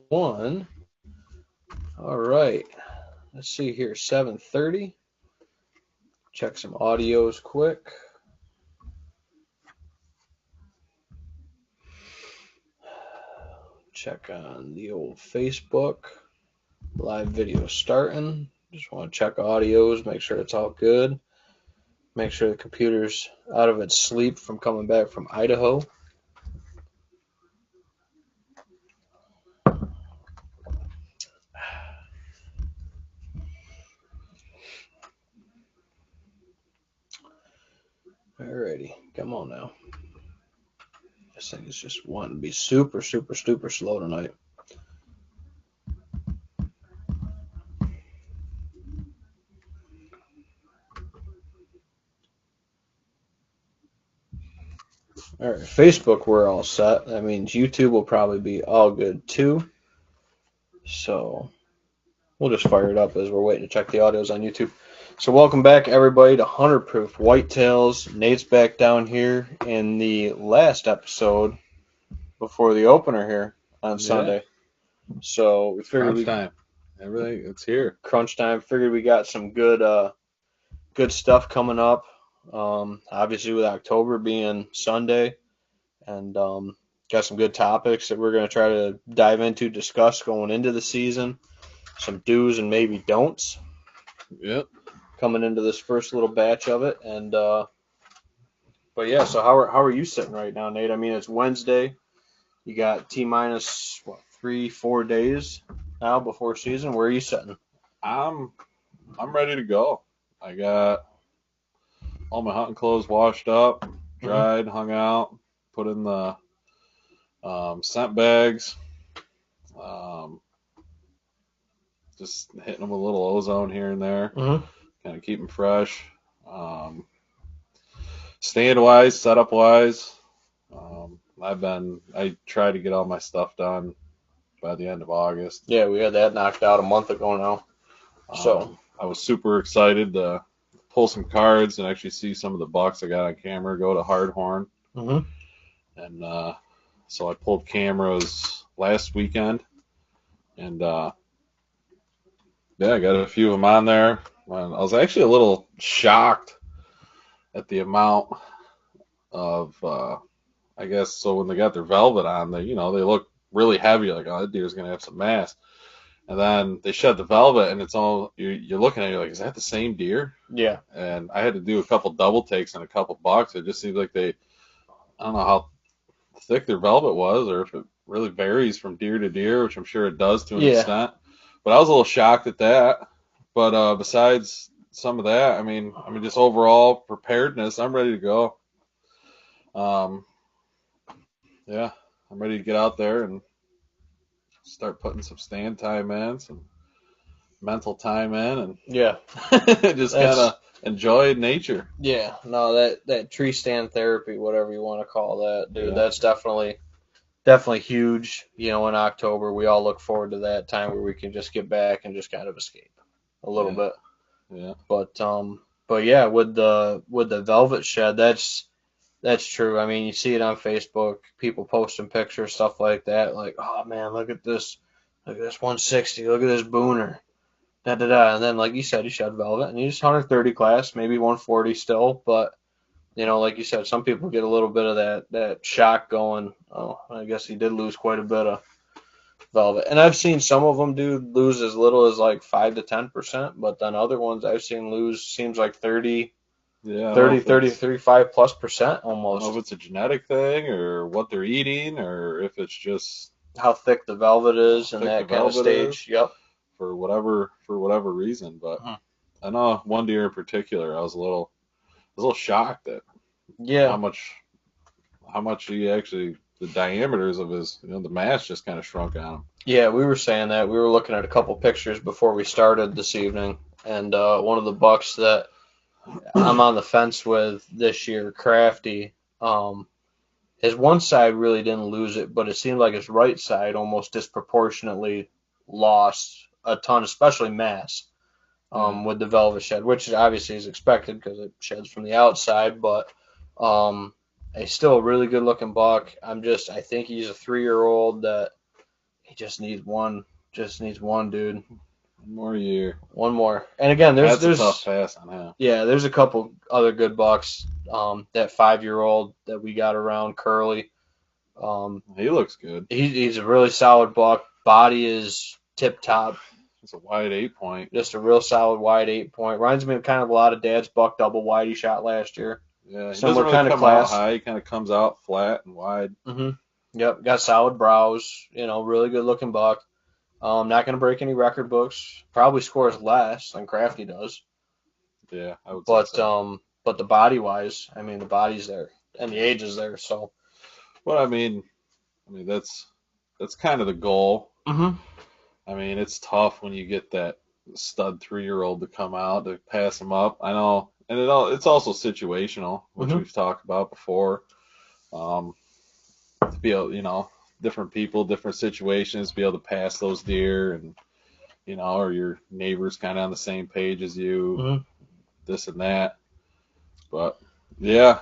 1. All right. Let's see here. 7:30. Check some audios quick. Check on the old Facebook. Live video starting. Just want to check audios, make sure it's all good. Make sure the computer's out of its sleep from coming back from Idaho. Alrighty, come on now. This thing is just wanting to be super slow tonight. Alright, Facebook, we're all set. That means YouTube will probably be all good too. So we'll just fire it up as we're waiting to check the audios on YouTube. So welcome back, everybody, to 100 Proof Whitetails. Nate's back down here in the last episode before the opener here on Sunday. So we figured crunch time. Everything, it's here. Crunch time. Figured we got some good stuff coming up. Obviously with October being Sunday, and got some good topics that we're going to try to dive into, discuss going into the season. Some do's and maybe don'ts. Yep. Coming into this first little batch of it, and but yeah. So how are you sitting right now, Nate? I mean, it's Wednesday. You got T-minus 3-4 days now before season. Where are you sitting? I'm ready to go. I got all my hunting clothes washed up, dried, hung out, put in the scent bags. Just hitting them with a little ozone here and there, kind of keep them fresh. Stand wise, setup wise, I tried to get all my stuff done by the end of August. Yeah, we had that knocked out a month ago now. So I was super excited to pull some cards and actually see some of the bucks I got on camera go to Hardhorn. And so I pulled cameras last weekend, and yeah, I got a few of them on there. And I was actually a little shocked at the amount of, I guess, so when they got their velvet on, they look really heavy, like, oh, that deer's going to have some mass. And then they shed the velvet, and it's all, you're looking at it, you're like, is that the same deer? Yeah. And I had to do a couple double takes on a couple bucks. It just seems like I don't know how thick their velvet was, or if it really varies from deer to deer, which I'm sure it does to an extent. But I was a little shocked at that. But besides some of that, I mean, just overall preparedness, I'm ready to go. Yeah, I'm ready to get out there and start putting some stand time in, some mental time in, and just kind of enjoy nature. Yeah, no, that tree stand therapy, whatever you want to call that, dude, that's definitely huge. You know, in October, we all look forward to that time where we can just get back and just kind of escape a little bit. Yeah. But yeah, with the velvet shed, that's true. I mean, you see it on Facebook, people posting pictures, stuff like that. Like, oh man, look at this 160, look at this booner, da da da. And then, like you said, he shed velvet, and he's 130 class, maybe 140 still. But you know, like you said, some people get a little bit of that shock going. Oh, I guess he did lose quite a bit of velvet, and I've seen some of them lose as little as like 5 to 10%, but then other ones I've seen lose seems like 30. Yeah, 35+% almost. I don't know if it's a genetic thing or what they're eating, or if it's just how thick the velvet is and that kind of stage. Yep. For whatever reason, but I know one deer in particular, I was a little shocked at how much he actually, the diameters of his, the mass just kind of shrunk on him. Yeah, we were saying that. We were looking at a couple pictures before we started this evening, and one of the bucks that I'm on the fence with this year, Crafty, his one side really didn't lose it, but it seemed like his right side almost disproportionately lost a ton, especially mass, with the velvet shed, which obviously is expected because it sheds from the outside, but he's still a really good looking buck. I think he's a 3-year-old that just needs one. Just needs one, dude. One more year. One more. And again, That's a tough pass on him. Yeah, there's a couple other good bucks. That 5-year-old that we got around, Curly. He looks good. He's a really solid buck. Body is tip top. It's a wide 8-point. Just a real solid wide 8-point. Reminds me of kind of a lot of Dad's buck double wide he shot last year. Yeah, he Similar doesn't really kind of come class. out high. He kind of comes out flat and wide. Mm-hmm. Yep, got solid brows. Really good looking buck. Not going to break any record books. Probably scores less than Crafty does. Yeah, I would say so. But the body wise, I mean, the body's there and the age is there. So, well, I mean, that's kind of the goal. Mm-hmm. I mean, it's tough when you get that stud 3-year-old to come out to pass him up. I know, and it's also situational, which Mm-hmm. we've talked about before. To be able, different people, different situations, be able to pass those deer, and or your neighbor's kind of on the same page as you, Mm-hmm. this and that. But yeah,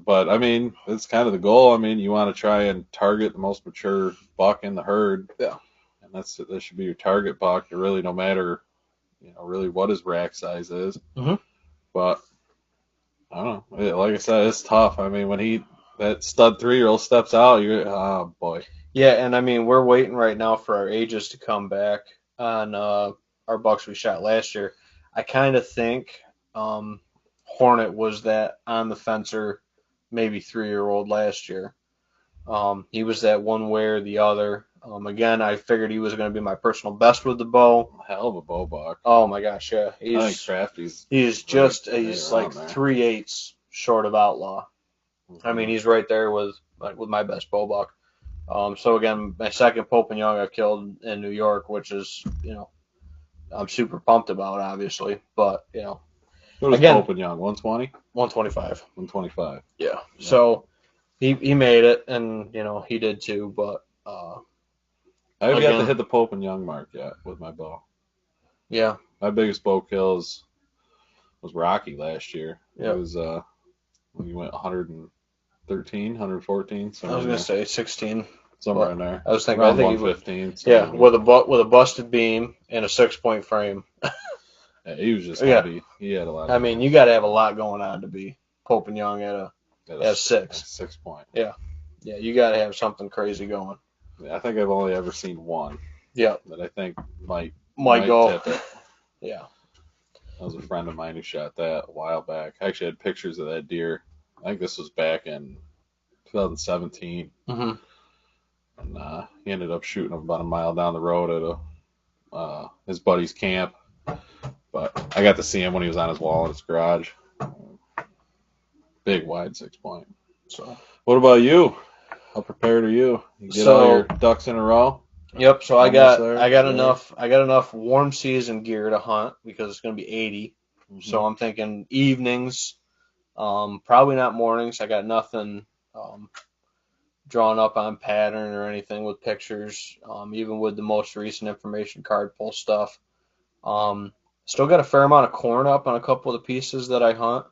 I mean, it's kind of the goal. I mean, you want to try and target the most mature buck in the herd. Yeah. And that should be your target buck. Really, no matter, really what his rack size is. Mm-hmm. But I don't know. Like I said, it's tough. I mean, when that stud 3-year-old steps out, oh boy. Yeah, and I mean, we're waiting right now for our ages to come back on our bucks we shot last year. I kind of think Hornet was that on the fencer, maybe 3-year-old last year. He was that one way or the other. Again, I figured he was going to be my personal best with the bow. Hell of a bow buck. Oh my gosh, yeah. I think Crafty's. He's like 3/8 short of outlaw. Mm-hmm. I mean, he's right there with my best bow buck. So again, my second Pope and Young I killed in New York, which is I'm super pumped about, obviously, but What was again, Pope and Young? 120? 125. 125. Yeah. So he made it, and he did too, but I haven't got to hit the Pope and Young mark yet with my bow. Yeah. My biggest bow kills was Rocky last year. Yep. It was when you went 113, 114. I was gonna say 16. Somewhere in there. I was thinking around I think 115. with a busted beam and a 6-point frame. Yeah, he was just heavy. He had a lot. I mean, you got to have a lot going on to be Pope and Young at a 6. 6 point. Yeah. Yeah, you got to have something crazy going. Yeah, I think I've only ever seen one. Yeah. That I think might go. Tip it. Yeah. That was a friend of mine who shot that a while back. I actually had pictures of that deer. I think this was back in 2017. Mm-hmm. And he ended up shooting him about a mile down the road at his buddy's camp. But I got to see him when he was on his wall in his garage. Big, wide 6 point. So, what about you? How prepared are you? You get all your ducks in a row? Yep. So I got enough warm season gear to hunt because it's going to be 80. Mm-hmm. So I'm thinking evenings, probably not mornings. I got nothing drawn up on pattern or anything with pictures. Even with the most recent information card pull stuff. Still got a fair amount of corn up on a couple of the pieces that I hunt.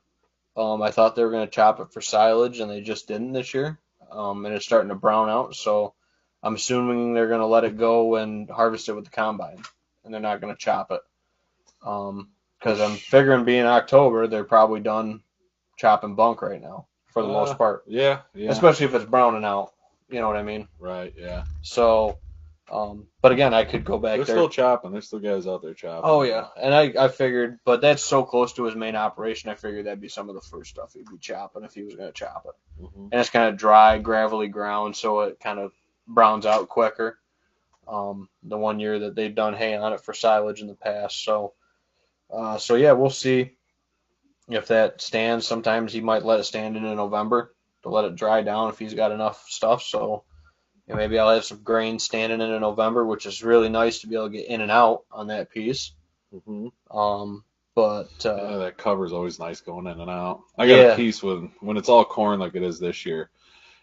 I thought they were going to chop it for silage, and they just didn't this year. And it's starting to brown out, so I'm assuming they're going to let it go and harvest it with the combine, and they're not going to chop it. Because I'm figuring being October, they're probably done chopping bunk right now for the most part. Yeah. Especially if it's browning out. You know what I mean? Right, yeah. So, but again, I could go back there. They're still chopping. There's still guys out there chopping. Oh, yeah. And I figured, but that's so close to his main operation, I figured that'd be some of the first stuff he'd be chopping if he was going to chop it. Mm-hmm. And it's kind of dry, gravelly ground, so it kind of browns out quicker. The one year that they've done hay on it for silage in the past. So yeah, we'll see if that stands. Sometimes he might let it stand into November to let it dry down if he's got enough stuff. So maybe I'll have some grain standing into November, which is really nice to be able to get in and out on that piece. Mm-hmm. That cover's always nice going in and out. I got a piece when it's all corn like it is this year.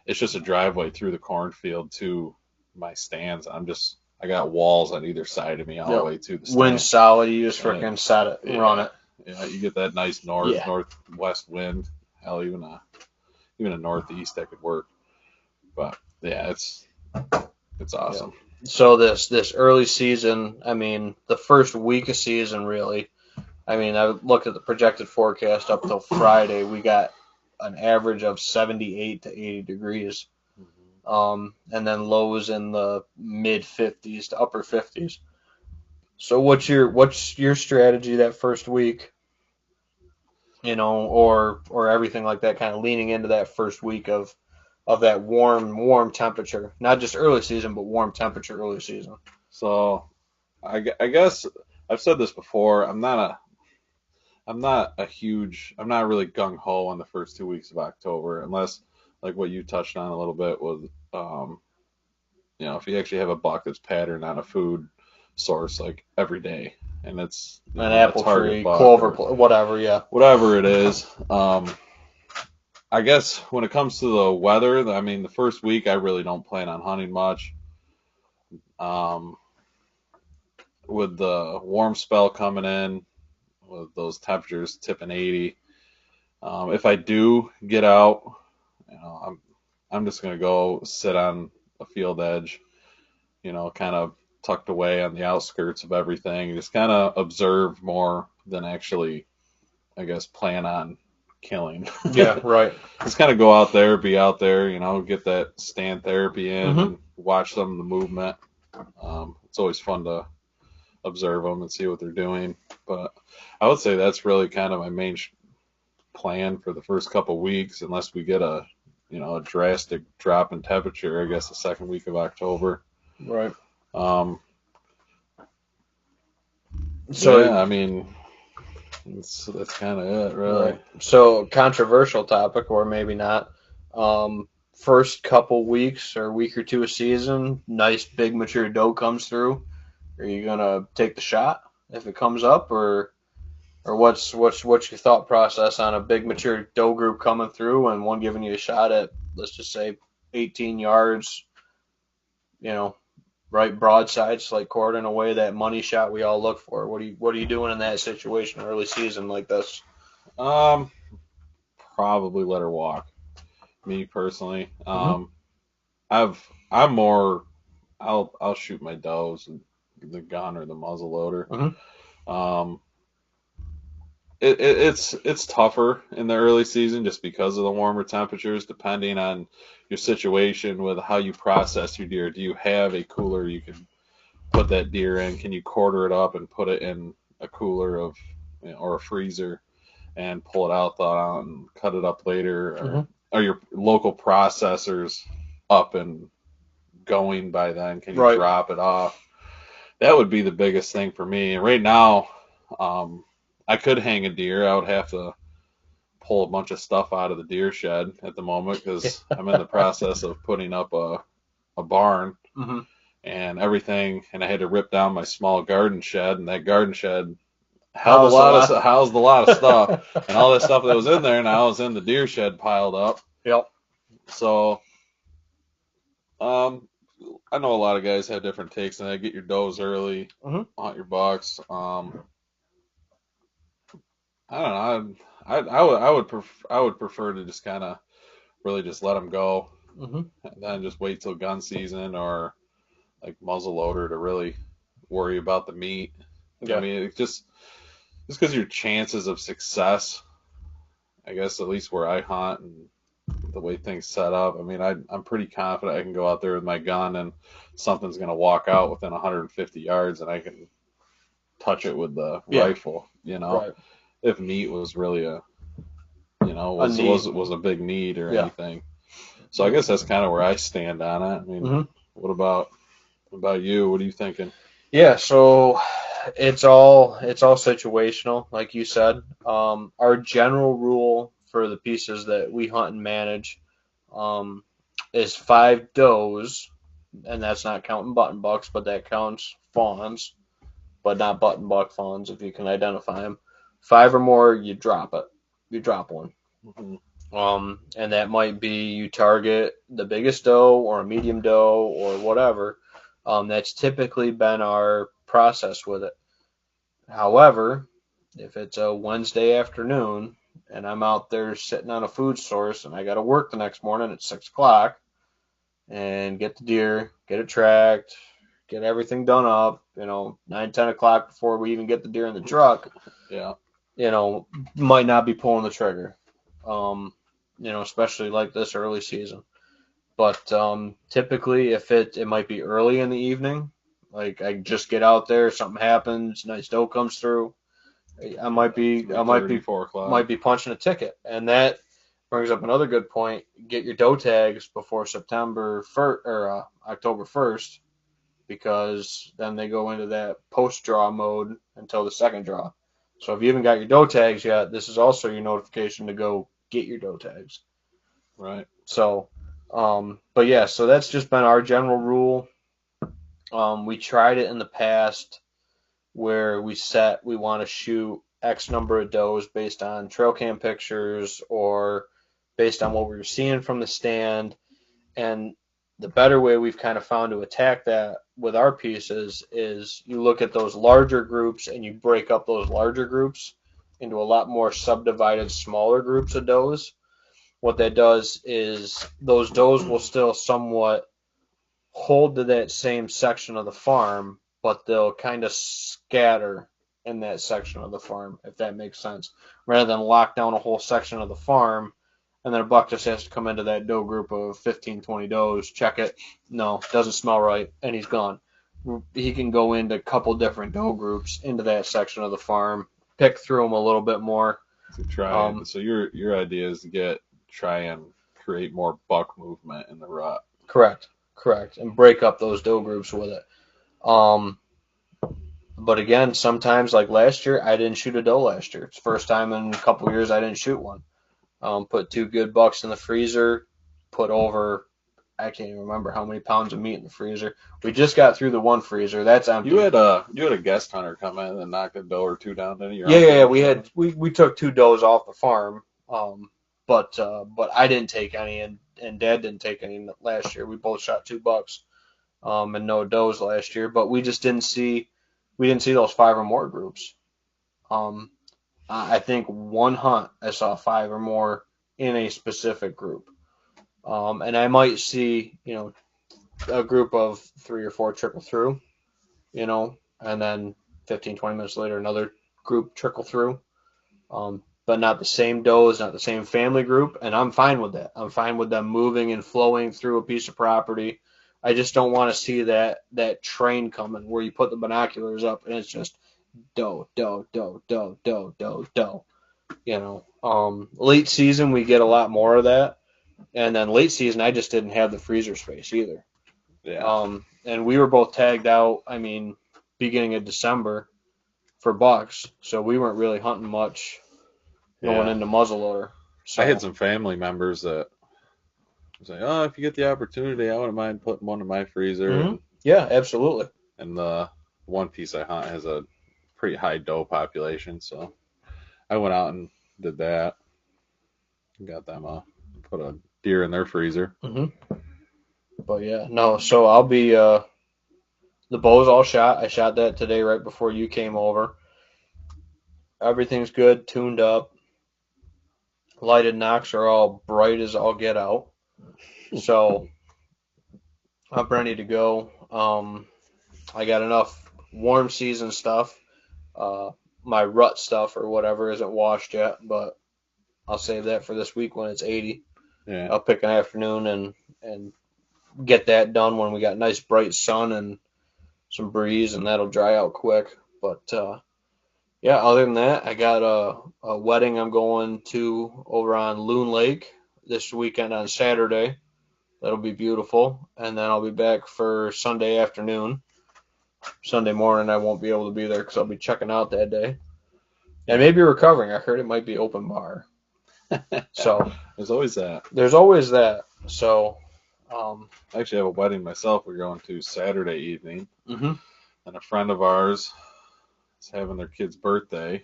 It's just a driveway through the cornfield to my stands. I got walls on either side of me all the way to the stand. Wind solid, you just freaking set it, run it. Yeah, you get that nice northwest wind. Hell, even a northeast that could work. But yeah, it's awesome. So this early season, I mean, the first week of season really. I mean, I looked at the projected forecast up till Friday. We got an average of 78 to 80 degrees, Mhm. and then lows in the mid 50s to upper 50s. So what's your strategy that first week? Or everything like that, kind of leaning into that first week of that warm temperature, not just early season, but warm temperature early season. So I guess I've said this before. I'm not really gung ho on the first 2 weeks of October, unless like what you touched on a little bit was, if you actually have a buck that's patterned on a food source like every day, and it's An a apple target tree, buck clover, or whatever. Yeah. whatever it is. I guess when it comes to the weather, I mean, the first week I really don't plan on hunting much. Um, with the warm spell coming in, with those temperatures tipping 80. If I do get out, you know, I'm just gonna go sit on a field edge, kind of tucked away on the outskirts of everything, just kind of observe more than actually, I guess, plan on killing. Yeah. Right. Just kind of go out there, be out there, get that stand therapy in Hmm. and watch some of the movement. It's always fun to observe them and see what they're doing. But I would say that's really kind of my main plan for the first couple weeks, unless we get a drastic drop in temperature. I guess the second week of October. Right. Um, So yeah, I mean, that's kind of it, really. right. So controversial topic, or maybe not. First couple weeks or week or two of season, nice big mature doe comes through. Are you gonna take the shot if it comes up, or what's your thought process on a big mature doe group coming through and one giving you a shot at, let's just say, 18 yards, you know, right broadsides, like cordon away that money shot we all look for. What are you doing in that situation early season like this? Um, Probably let her walk. Me personally, Hmm. I'm more. I'll shoot my does and the gun or the muzzle loader. Hmm. Um, it's tougher in the early season just because of the warmer temperatures, depending on your situation with how you process your deer. Do you have a cooler you can put that deer in? Can you quarter it up and put it in a cooler or a freezer and pull it out, thaw it out, and cut it up later? Hmm. Or are your local processors up and going by then? Can you Right. drop it off? That would be the biggest thing for me. And right now, I could hang a deer. I would have to pull a bunch of stuff out of the deer shed at the moment because I'm in the process of putting up a barn Hmm. and everything. And I had to rip down my small garden shed, and that garden shed House a lot. housed a lot of stuff, and all that stuff that was in there now is in the deer shed piled up. Yep. So, um, I know a lot of guys have different takes on that. Get your does early, Hmm. hunt your bucks. I don't know. I would prefer to just kind of really just let them go, Hmm. and then just wait till gun season or like muzzle loader to really worry about the meat. I Yeah. mean, it's just because your chances of success, I guess at least where I hunt and the way things set up, I mean, I'm pretty confident I can go out there with my gun and something's going to walk out within 150 yards and I can touch it with the Yeah. rifle. Right. If meat was really A need. was a big need or Yeah. anything. So I guess that's kind of where I stand on it. I mean, Hmm. what about you? What are you thinking? Yeah. So it's all situational, like you said. Our general rule for the pieces that we hunt and manage, um, is five does, and that's not counting button bucks, but that counts fawns, but not button buck fawns if you can identify them. Five or more, you drop it. You drop one. Hmm. And that might be you target the biggest doe or a medium doe or whatever. That's typically been our process with it. However, if it's a Wednesday afternoon and I'm out there sitting on a food source and I got to work the next morning at 6 o'clock and get the deer, get it tracked, get everything done up, 9, 10 o'clock before we even get the deer in the truck, Yeah. Might not be pulling the trigger, especially like this early season. But typically, if it might be early in the evening, like I just get out there, something happens, nice doe comes through, I might be, I might 3:30, be, 4 o'clock. might be punching a ticket, and that brings up another good point. Get your doe tags before September 1st or October 1st, because then they go into that post draw mode until the second draw. So if you haven't got your doe tags yet, this is also your notification to go get your doe tags. Right. So, but yeah, so that's just been our general rule. We tried it in the past where we want to shoot X number of does based on trail cam pictures or based on what we were seeing from the stand. And the better way we've kind of found to attack that with our pieces is you look at those larger groups and you break up those larger groups into a lot more subdivided smaller groups of does. What that does is those does will still somewhat hold to that same section of the farm, but they'll kind of scatter in that section of the farm, if that makes sense. Rather than lock down a whole section of the farm, and then a buck just has to come into that doe group of 15, 20 does, check it, no, doesn't smell right, and he's gone. He can go into a couple different doe groups into that section of the farm, pick through them a little bit more. So your idea is to try and create more buck movement in the rut. Correct, and break up those doe groups with it. But again, sometimes like last year, I didn't shoot a doe last year. It's the first time in a couple of years I didn't shoot one. Put 2 good bucks in the freezer, put over, I can't even remember how many pounds of meat in the freezer. We just got through the one freezer. That's empty. You had a guest hunter come in and knock a doe or two down, didn't you? Yeah. We took 2 does off the farm. But I didn't take any, and Dad didn't take any last year. We both shot 2 bucks, and no does last year. But we just didn't see those 5 or more groups. I think one hunt I saw 5 or more in a specific group. And I might see, a group of 3 or 4 trickle through, and then 15, 20 minutes later, another group trickle through. But not the same does, not the same family group, and I'm fine with that. I'm fine with them moving and flowing through a piece of property. I just don't want to see that train coming where you put the binoculars up and it's just doe, doe, doe, doe, doe, doe, doe. Late season we get a lot more of that, and then late season I just didn't have the freezer space either. Yeah. And we were both tagged out. I mean, beginning of December for bucks, so we weren't really hunting much going into muzzleloader. So I had some family members that was like, "Oh, if you get the opportunity, I wouldn't mind putting one in my freezer." Mm-hmm. Yeah, absolutely. And the one piece I hunt has a pretty high doe population, so I went out and did that. Got them put a deer in their freezer. Mm-hmm. But yeah, no. So I'll be the bow's all shot. I shot that today right before you came over. Everything's good, tuned up. Lighted nocks are all bright as all get out. So I'm ready to go. I got enough warm season stuff. My rut stuff or whatever isn't washed yet, but I'll save that for this week when it's 80. Yeah. I'll pick an afternoon and get that done when we got nice bright sun and some breeze, and that'll dry out quick. But yeah, other than that, I got a wedding I'm going to over on Loon Lake this weekend on Saturday. That'll be beautiful. And then I'll be back for Sunday afternoon. Sunday morning, I won't be able to be there because I'll be checking out that day. And maybe recovering. I heard it might be open bar. So there's always that. There's always that. So I actually have a wedding myself we're going to Saturday evening. Mm-hmm. And a friend of ours is having their kid's birthday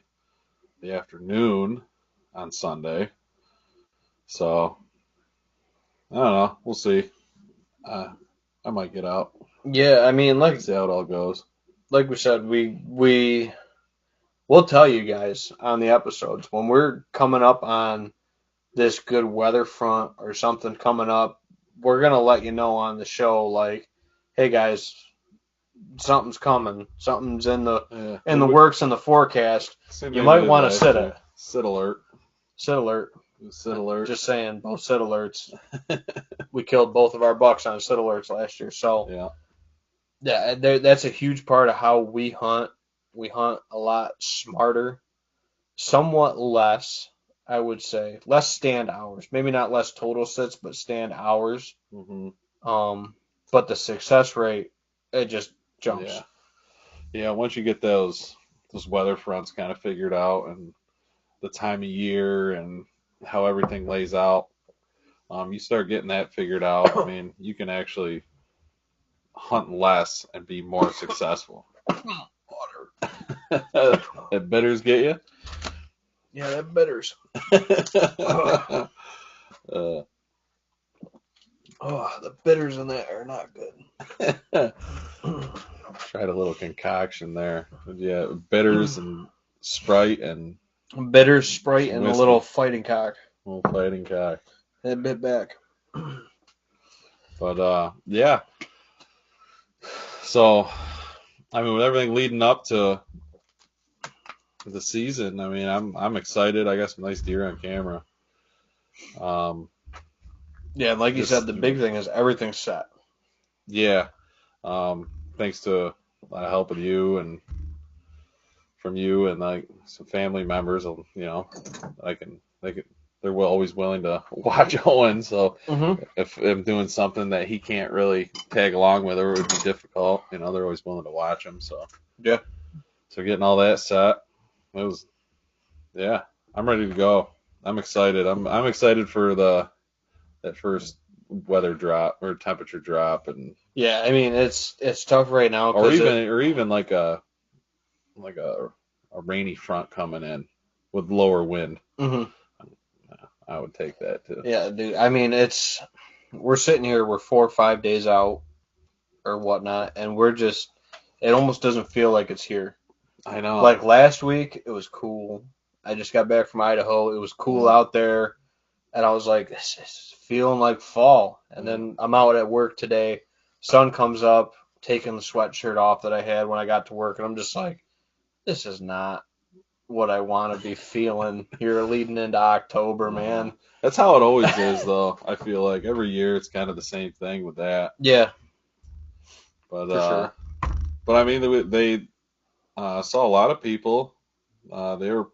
the afternoon on Sunday. So I don't know. We'll see. I might get out. Yeah, I mean, see how it all goes. Like we said, we'll tell you guys on the episodes when we're coming up on this good weather front or something coming up. We're gonna let you know on the show, like, hey guys, something's coming, something's in the Yeah. works in the forecast. Same You thing we might did want to last sit year. it. Sit alert. Sit alert. Sit alert. Just saying, both sit alerts. We killed both of our bucks on sit alerts last year. So Yeah. yeah, that's a huge part of how we hunt. We hunt a lot smarter, somewhat less, I would say, less stand hours. Maybe not less total sits, but stand hours. Hmm. Um, but the success rate, it just jumps. Yeah. Yeah. Once you get those weather fronts kind of figured out and the time of year and how everything lays out, you start getting that figured out. I mean, you can actually hunt less and be more successful. Water. That bitters get you. Yeah, that bitters. uh, Oh, the bitters in that are not good. tried a little concoction there. But yeah, bitters and Sprite and Bitters, Sprite, some and a little whiskey. fighting cock. A little fighting cock. That bit back. But yeah. So I mean, with everything leading up to the season, I mean, I'm excited. I got some nice deer on camera. Yeah, like you said, Just the big thing is everything's set. yeah. Thanks to a lot of help with you and from you and like some family members, you know, they're always willing to watch Owen. So Mm-hmm. if I'm doing something that he can't really tag along with or it would be difficult, you know, they're always willing to watch him. So Yeah. so getting all that set, it was yeah, I'm ready to go. I'm excited. I'm excited for that first weather drop or temperature drop and Yeah, I mean it's tough right now because or even like a rainy front coming in with lower wind. mm-hmm. I would take that too. Yeah, dude. I mean we're sitting here, we're 4 or 5 days out or whatnot, and it almost doesn't feel like it's here. I know. Like last week, it was cool. I just got back from Idaho. It was cool Yeah. out there, and I was like, this is feeling like fall. And Yeah. then I'm out at work today. Sun comes up, taking the sweatshirt off that I had when I got to work, and I'm just like, this is not what I want to be feeling here leading into October, man. That's how it always is, though. I feel like every year it's kind of the same thing with that. Yeah, But for sure. but I mean, they saw a lot of people. They were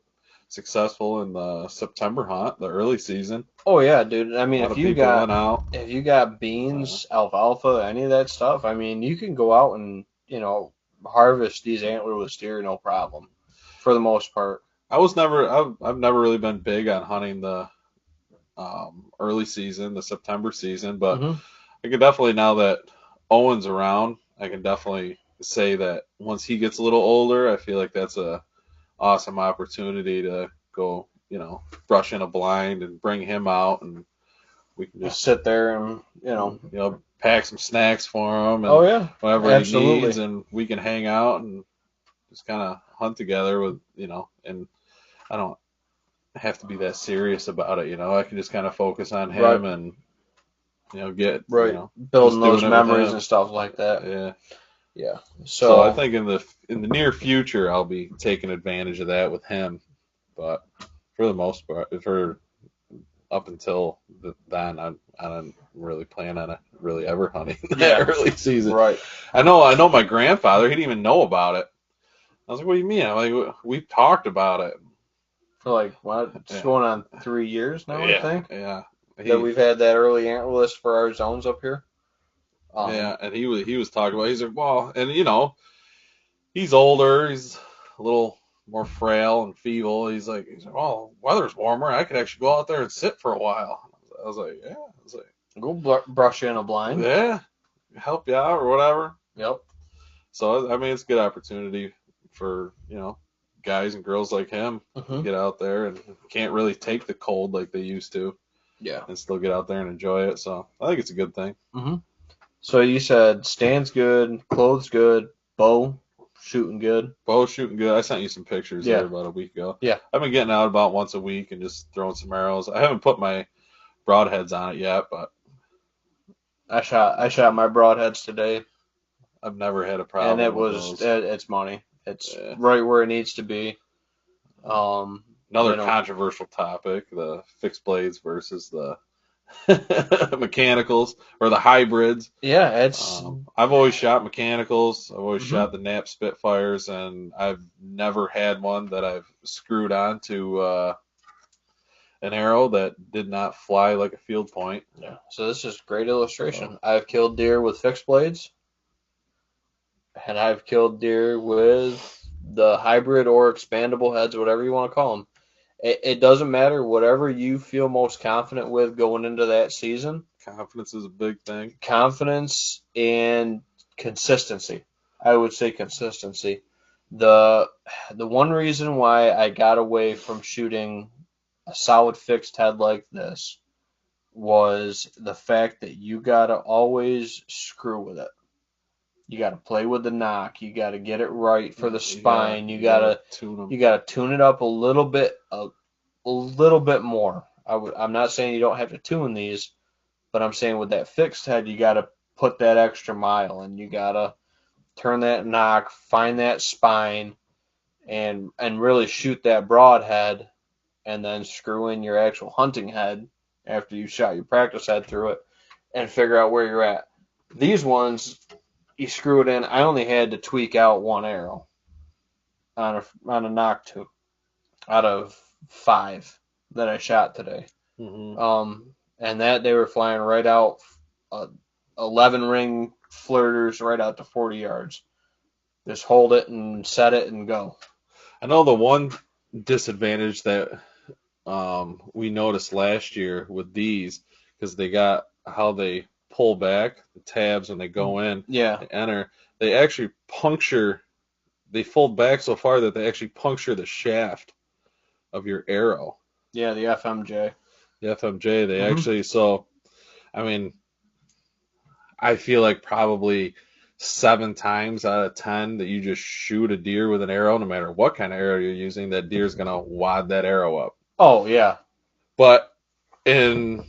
successful in the September hunt, the early season. Oh yeah, dude. I A mean, lot of people went out. if you got Uh, beans, alfalfa, any of that stuff, I mean, you can go out and harvest these antlerless deer no problem, for the most part. I've never really been big on hunting the early season, the September season, but Hmm. I can definitely now that Owen's around, I can definitely say that once he gets a little older, I feel like that's a awesome opportunity to go, you know, brush in a blind and bring him out, and we can Just just, sit there and pack some snacks for him Oh and yeah, whatever he needs, absolutely. and we can hang out and just kind of hunt together with, and I don't have to be that serious about it, I can just kind of focus on Right, him and, right. just Building those doing it with memories and him. stuff like that. Yeah. Yeah. So I So think in the near future I'll be taking advantage of that with him, but for the most part, for up until then, I don't really plan on really ever hunting that yeah, early season. right. I know my grandfather, he didn't even know about it. I was like, what do you mean? I'm like, we've talked about it. For like what? It's Yeah, going on 3 years now, I yeah, think, yeah. that He, we've had that early antler list for our zones up here. yeah, and he was talking about. He's like, well, and he's older. He's a little more frail and feeble. He's like, well, weather's warmer. I could actually go out there and sit for a while. I was like, yeah. I was like, Go brush in a blind. yeah, help you out or whatever. Yep. So I mean, it's a good opportunity for guys and girls like him to Hmm. get out there and can't really take the cold like they used to Yeah. and still get out there and enjoy it. So I think it's a good thing. Hmm. So you said stands good, clothes good, bow shooting good. Bow shooting good. I sent you some pictures there Yeah. about a week ago. Yeah. I've been getting out about once a week and just throwing some arrows. I haven't put my broadheads on it yet, but I shot my broadheads today. I've never had a and problem with those. it's money. It's right where it needs to be. Another controversial topic: the fixed blades versus the mechanicals or the hybrids. Yeah, it's. I've always shot mechanicals. I've always shot the Knapp Spitfires, and I've never had one that I've screwed onto an arrow that did not fly like a field point. Yeah. So this is great illustration. I've killed deer with fixed blades, and I've killed deer with the hybrid or expandable heads, whatever you want to call them. It doesn't matter. Whatever you feel most confident with going into that season. Confidence is a big thing. Confidence and consistency. I would say consistency. The one reason why I got away from shooting a solid fixed head like this was the fact that you gotta always screw with it. You gotta play with the knock. You gotta get it right for the spine. You gotta tune it up a little bit more. I'm not saying you don't have to tune these, but I'm saying with that fixed head, you gotta put that extra mile, and you gotta turn that knock, find that spine, and really shoot that broadhead, and then screw in your actual hunting head after you shot your practice head through it, and figure out where you're at. These ones, you screw it in. I only had to tweak out one arrow on a knock tube out of 5 that I shot today. And that they were flying right out, 11 ring flirters right out to 40 yards. Just hold it and set it and go. I know the one disadvantage that we noticed last year with these, because they got how they pull back the tabs when they go in, they enter, they actually puncture, they fold back so far that they actually puncture the shaft of your arrow. Yeah, the FMJ. The FMJ, they actually, so, I mean, I feel like probably 7 times out of 10 that you just shoot a deer with an arrow, no matter what kind of arrow you're using, that deer's going to wad that arrow up. Oh, yeah. But in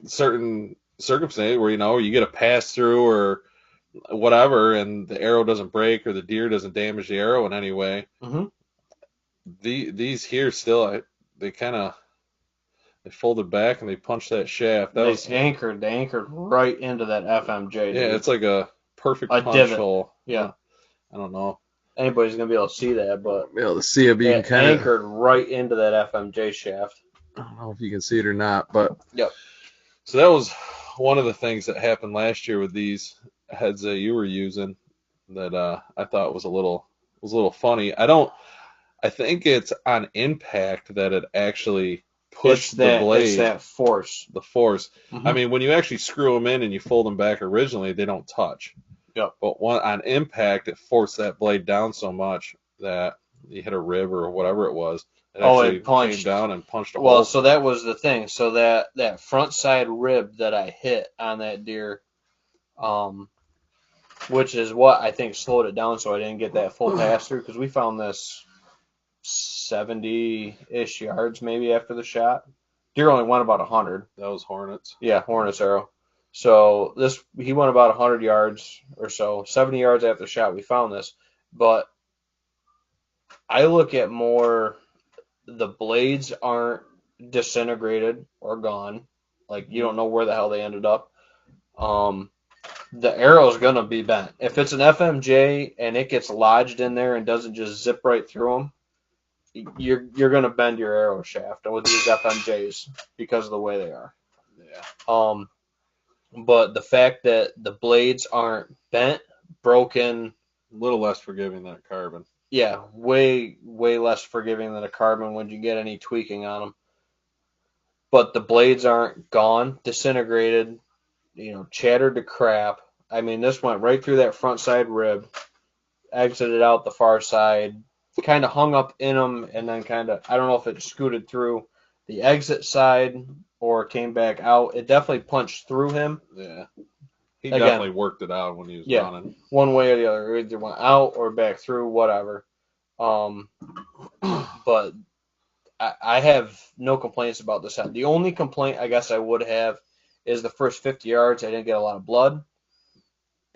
certain circumstances where, you get a pass through or whatever, and the arrow doesn't break or the deer doesn't damage the arrow in any way, these here still, they kind of, they folded back and they punched that shaft. They anchored right into that FMJ. Dude. Yeah, it's like a perfect punch divot. hole. Yeah. I don't know. Anybody's going to be able to see that, but be able to see it, but you can kind of anchored right into that FMJ shaft. I don't know if you can see it or not, but yep. So that was one of the things that happened last year with these heads that you were using that I thought was a little funny. I think it's on impact that it actually pushed the blade. It's that force. The force. I mean, when you actually screw them in and you fold them back originally, they don't touch. Yep. But on impact, it forced that blade down so much that you hit a rib or whatever it was. It came down and punched a hole. Well, so that was the thing. So that front side rib that I hit on that deer, which is what I think slowed it down so I didn't get that full pass through, because we found this 70-ish yards maybe after the shot. Deer only went about 100. That was Hornets. Yeah, Hornets arrow. So he went about 100 yards or so, 70 yards after the shot. We found this, but I look at more the blades aren't disintegrated or gone. Like, you don't know where the hell they ended up. The arrow's going to be bent. If it's an FMJ and it gets lodged in there and doesn't just zip right through them, you're going to bend your arrow shaft with these FMJs because of the way they are. Yeah. But the fact that the blades aren't bent, broken, a little less forgiving than a carbon. Yeah, way less forgiving than a carbon when you get any tweaking on them. But the blades aren't gone, disintegrated, shattered to crap. I mean, this went right through that front side rib, exited out the far side, kind of hung up in them, and then I don't know if it scooted through the exit side or came back out. It definitely punched through him. Yeah. He definitely worked it out when he was running. One way or the other. Either went out or back through, whatever. But I have no complaints about this head. The only complaint I guess I would have is the first 50 yards I didn't get a lot of blood.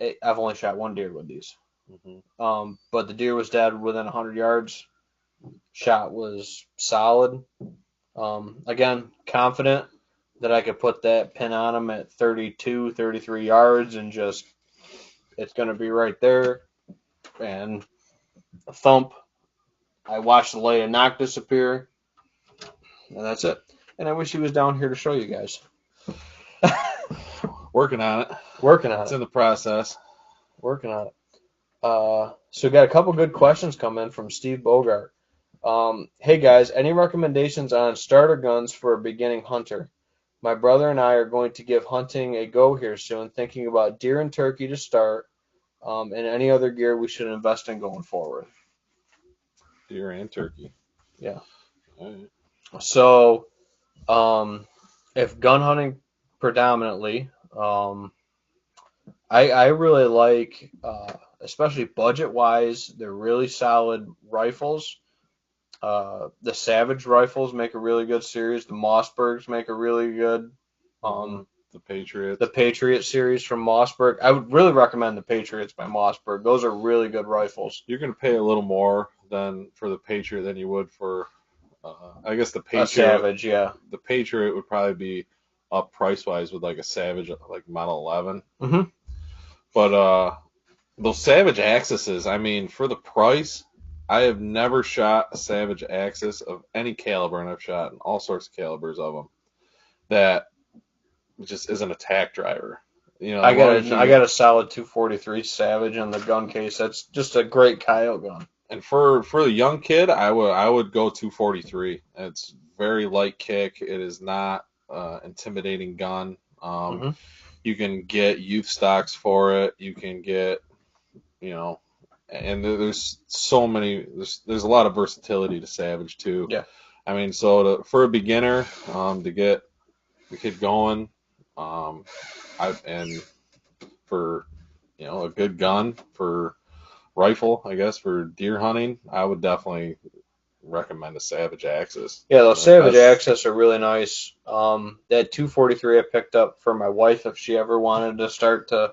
I've only shot one deer with these. Mm-hmm. But the deer was dead within 100 yards. Shot was solid. Again, confident that I could put that pin on him at 32, 33 yards and just, it's going to be right there. And a thump. I watched the lay of knock disappear. And that's it. And I wish he was down here to show you guys. Working on it. Working on It's it. in the process. Working on it. So we got a couple good questions come in from Steve Bogart. Hey guys, any recommendations on starter guns for a beginning hunter? My brother and I are going to give hunting a go here soon, thinking about deer and turkey to start, and any other gear we should invest in going forward. Deer and turkey. Yeah. All right. So, if gun hunting predominantly, I really like, especially budget wise, they're really solid rifles. The Savage rifles make a really good series. The Mossbergs make a really good. The Patriots. The Patriot series from Mossberg. I would really recommend the Patriots by Mossberg. Those are really good rifles. You're going to pay a little more than for the Patriot than you would for, I guess the Patriot. A Savage, yeah. The Patriot would probably be up price wise with like a Savage, like Model 11. Mm-hmm. But those Savage Axes, I mean, for the price, I have never shot a Savage Axis of any caliber, and I've shot in all sorts of calibers of them, that just is an attack driver. You know, I got a solid 243 Savage in the gun case. That's just a great coyote gun. And for the young kid, I would go 243. It's very light kick. It is not intimidating gun. You can get youth stocks for it. You can get, you know, and there's so many. There's a lot of versatility to Savage too. Yeah. I mean, so for a beginner, to get the kid going, and for, you know, a good gun for rifle, I guess, for deer hunting, I would definitely recommend a Savage Axis. Yeah, those Savage Axis are really nice. That 243 I picked up for my wife if she ever wanted to start to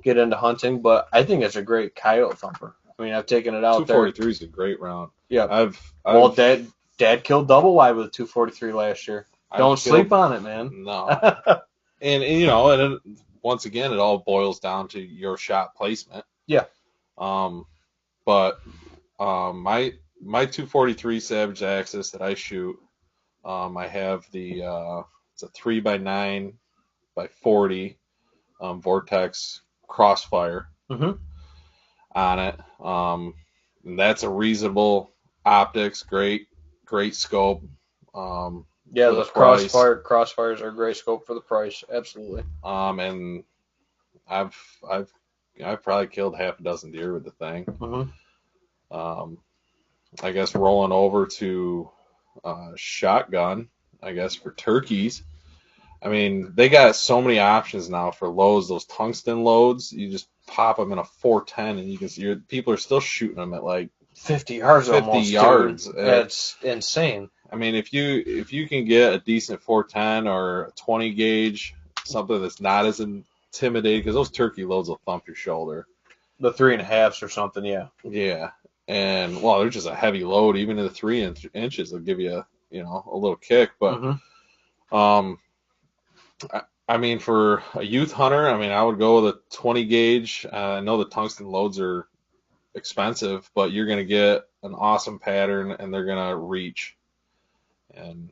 get into hunting, but I think it's a great coyote thumper. I mean, I've taken it out there. 243 is a great round. Yeah. Well, Dad killed double wide with a 243 last year. Don't sleep on it, man. No. and you know, and once again, it all boils down to your shot placement. Yeah. But my 243 Savage Axis that I shoot, I have the it's a 3x9 by 40 Vortex Crossfire on it. And that's a reasonable optics, great scope. Yeah, those crossfires are a great scope for the price. Absolutely. And I've probably killed half a dozen deer with the thing. I guess rolling over to shotgun, I guess for turkeys. I mean, they got so many options now for loads. Those tungsten loads, you just pop them in a 410, and you can see people are still shooting them at like 50 yards. 50 almost, yards. That's insane. I mean, if you can get a decent 410 or a 20 gauge, something that's not as intimidating, because those turkey loads will thump your shoulder. The 3.5s or something, yeah. Yeah, and well, they're just a heavy load. Even in the 3 inches, they'll give you a little kick. But I mean, for a youth hunter, I mean, I would go with a 20 gauge. I know the tungsten loads are expensive, but you're going to get an awesome pattern, and they're going to reach. And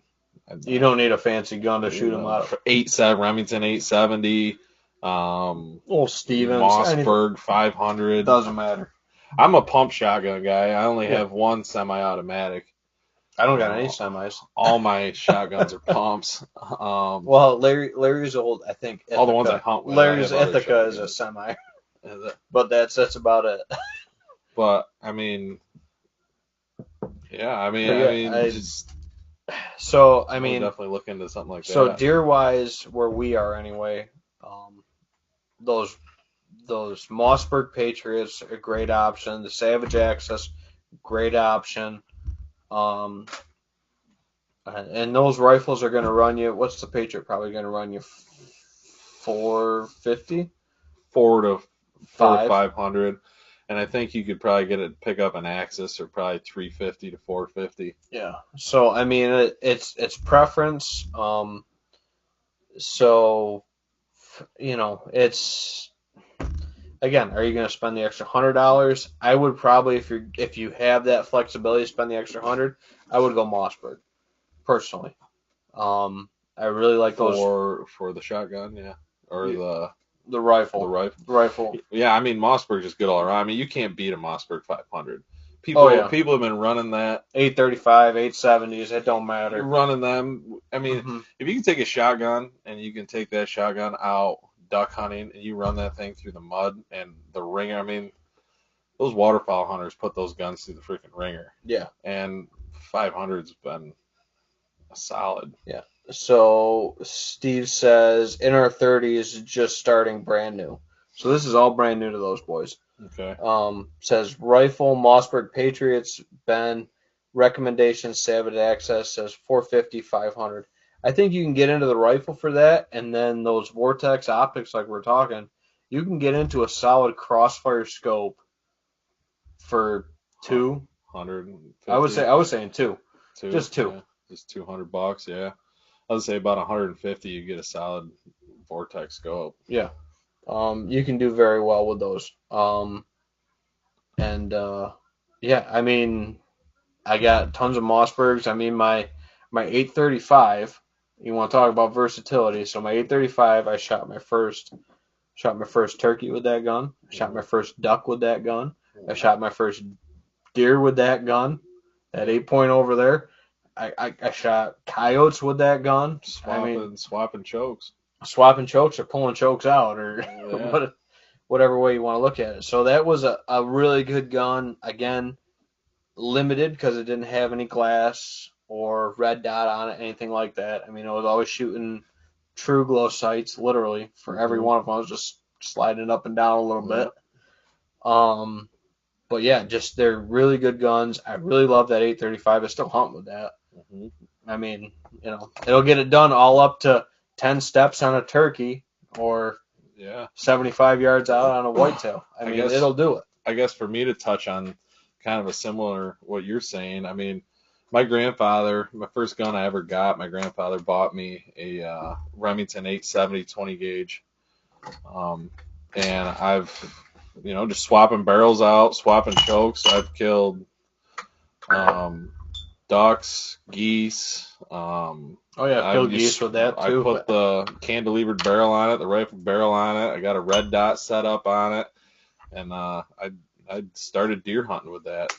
you don't need a fancy gun to shoot them out of. Remington 870, old Stevens, Mossberg 500. Doesn't matter. I'm a pump shotgun guy. I only have one semi-automatic. I don't got any semis. All my shotguns are pumps. Well, Larry's old, I think. Ithaca. All the ones I hunt with. Larry's Ithaca is a semi. But that's about it. But I mean, yeah, so I mean, definitely look into something like that. So deer wise, where we are anyway, those Mossberg Patriots are a great option. The Savage Axis, great option. And those rifles are going to run you. What's the Patriot probably going to run you? $450. $400 to five. 500. And I think you could probably pick up an Axis or probably 350 to 450. Yeah. So I mean, it's preference. So it's again, are you going to spend the extra $100? I would probably, if you have that flexibility to spend the extra 100, I would go Mossberg personally. I really like those for the shotgun, yeah, or the rifle. The rifle. The rifle. Yeah, I mean Mossberg's just good all around. I mean you can't beat a Mossberg 500. Oh yeah. People have been running that 835, 870s. It don't matter. You're running them. I mean, if you can take a shotgun and you can take that shotgun out duck hunting and you run that thing through the mud and the ringer. I mean, those waterfowl hunters put those guns through the freaking ringer. Yeah. And 500's been a solid. Yeah. So Steve says in our 30s, just starting brand new. So this is all brand new to those boys. Okay. Says rifle, Mossberg Patriots, Ben, recommendation, Savage Access says 450, 500. I think you can get into the rifle for that, and then those Vortex optics, like we're talking, you can get into a solid crossfire scope for two. 150. I was saying two. Just two. Yeah, just $200. Yeah. I would say about 150. You get a solid Vortex scope. Yeah. You can do very well with those. Yeah, I mean, I got tons of Mossbergs. I mean, my 835. You want to talk about versatility? So my 835, I shot my first turkey with that gun. I shot my first duck with that gun. I shot my first deer with that gun. That 8-point over there. I shot coyotes with that gun. Swapping chokes. Swapping chokes or pulling chokes out or whatever way you want to look at it. So that was a really good gun. Again, limited because it didn't have any glass or red dot on it, anything like that. I mean, I was always shooting true glow sights, literally, for every one of them. I was just sliding up and down a little bit. But yeah, just they're really good guns. I really love that 835. I still hunt with that. I mean, it'll get it done all up to 10 steps on a turkey or 75 yards out on a whitetail. I mean, it'll do it. I guess for me to touch on kind of a similar what you're saying, I mean, my first gun I ever got, my grandfather bought me a Remington 870 20 gauge. And I've, just swapping barrels out, swapping chokes. I've killed ducks, geese. I've killed geese with that too. I put the cantilevered barrel on it, the rifle barrel on it. I got a red dot set up on it, and I started deer hunting with that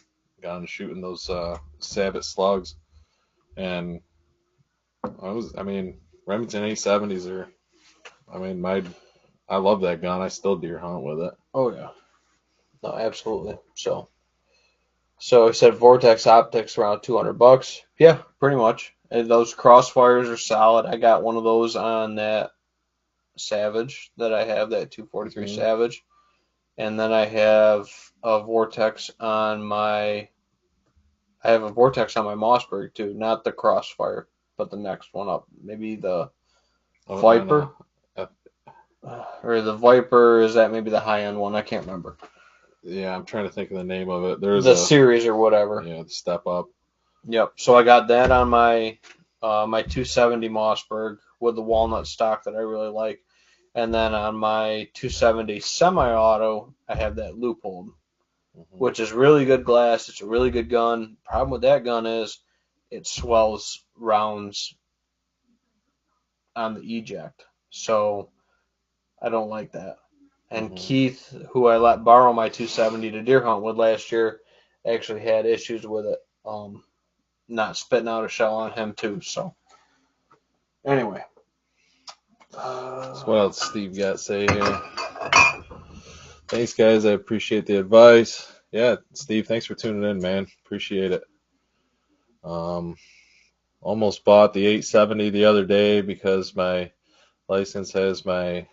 gun, shooting those sabot slugs. And Remington 870s are. I love that gun. I still deer hunt with it. Oh yeah, no, absolutely. So he said Vortex optics around $200. Yeah, pretty much. And those crossfires are solid. I got one of those on that Savage that I have, that 243 Savage, and then I have a Vortex on my. I have a Vortex on my Mossberg too, not the crossfire, but the next one up, maybe the Viper. Or the Viper, is that maybe the high-end one? I can't remember. Yeah, I'm trying to think of the name of it. There's the series or whatever. Yeah, the Step Up. Yep. So I got that on my my 270 Mossberg with the walnut stock that I really like. And then on my 270 semi-auto, I have that Loophole, which is really good glass. It's a really good gun. Problem with that gun is it swells rounds on the eject. So I don't like that. And Keith, who I let borrow my 270 to deer hunt with last year, actually had issues with it. Not spitting out a shell on him too. So anyway. So what else Steve got to say here? Thanks, guys. I appreciate the advice. Yeah, Steve, thanks for tuning in, man. Appreciate it. Almost bought the 870 the other day because my license has my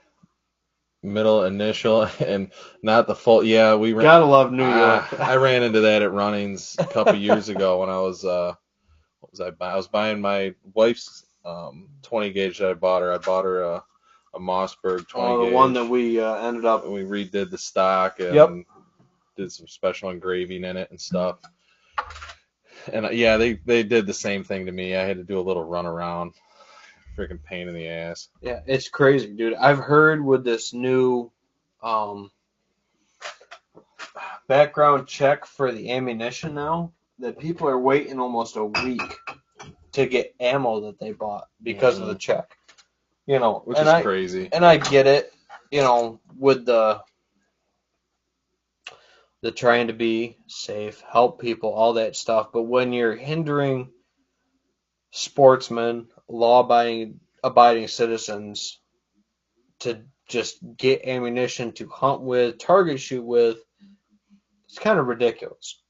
middle initial and not the full. Yeah, we ran. Gotta love New York. I ran into that at Runnings a couple years ago when I was what was I buying? I was buying my wife's 20 gauge that I bought her. I bought her a a Mossberg 20 Oh, the gauge. one that we ended up. We redid the stock and Yep. did some special engraving in it and stuff. And yeah, they did the same thing to me. I had to do a little runaround. Freaking pain in the ass. Yeah, it's crazy, dude. I've heard with this new background check for the ammunition now that people are waiting almost a week to get ammo that they bought because of the check. You know, which is crazy. And I get it, you know, with the trying to be safe, help people, all that stuff. But when you're hindering sportsmen, law-abiding citizens to just get ammunition to hunt with, target shoot with, it's kind of ridiculous.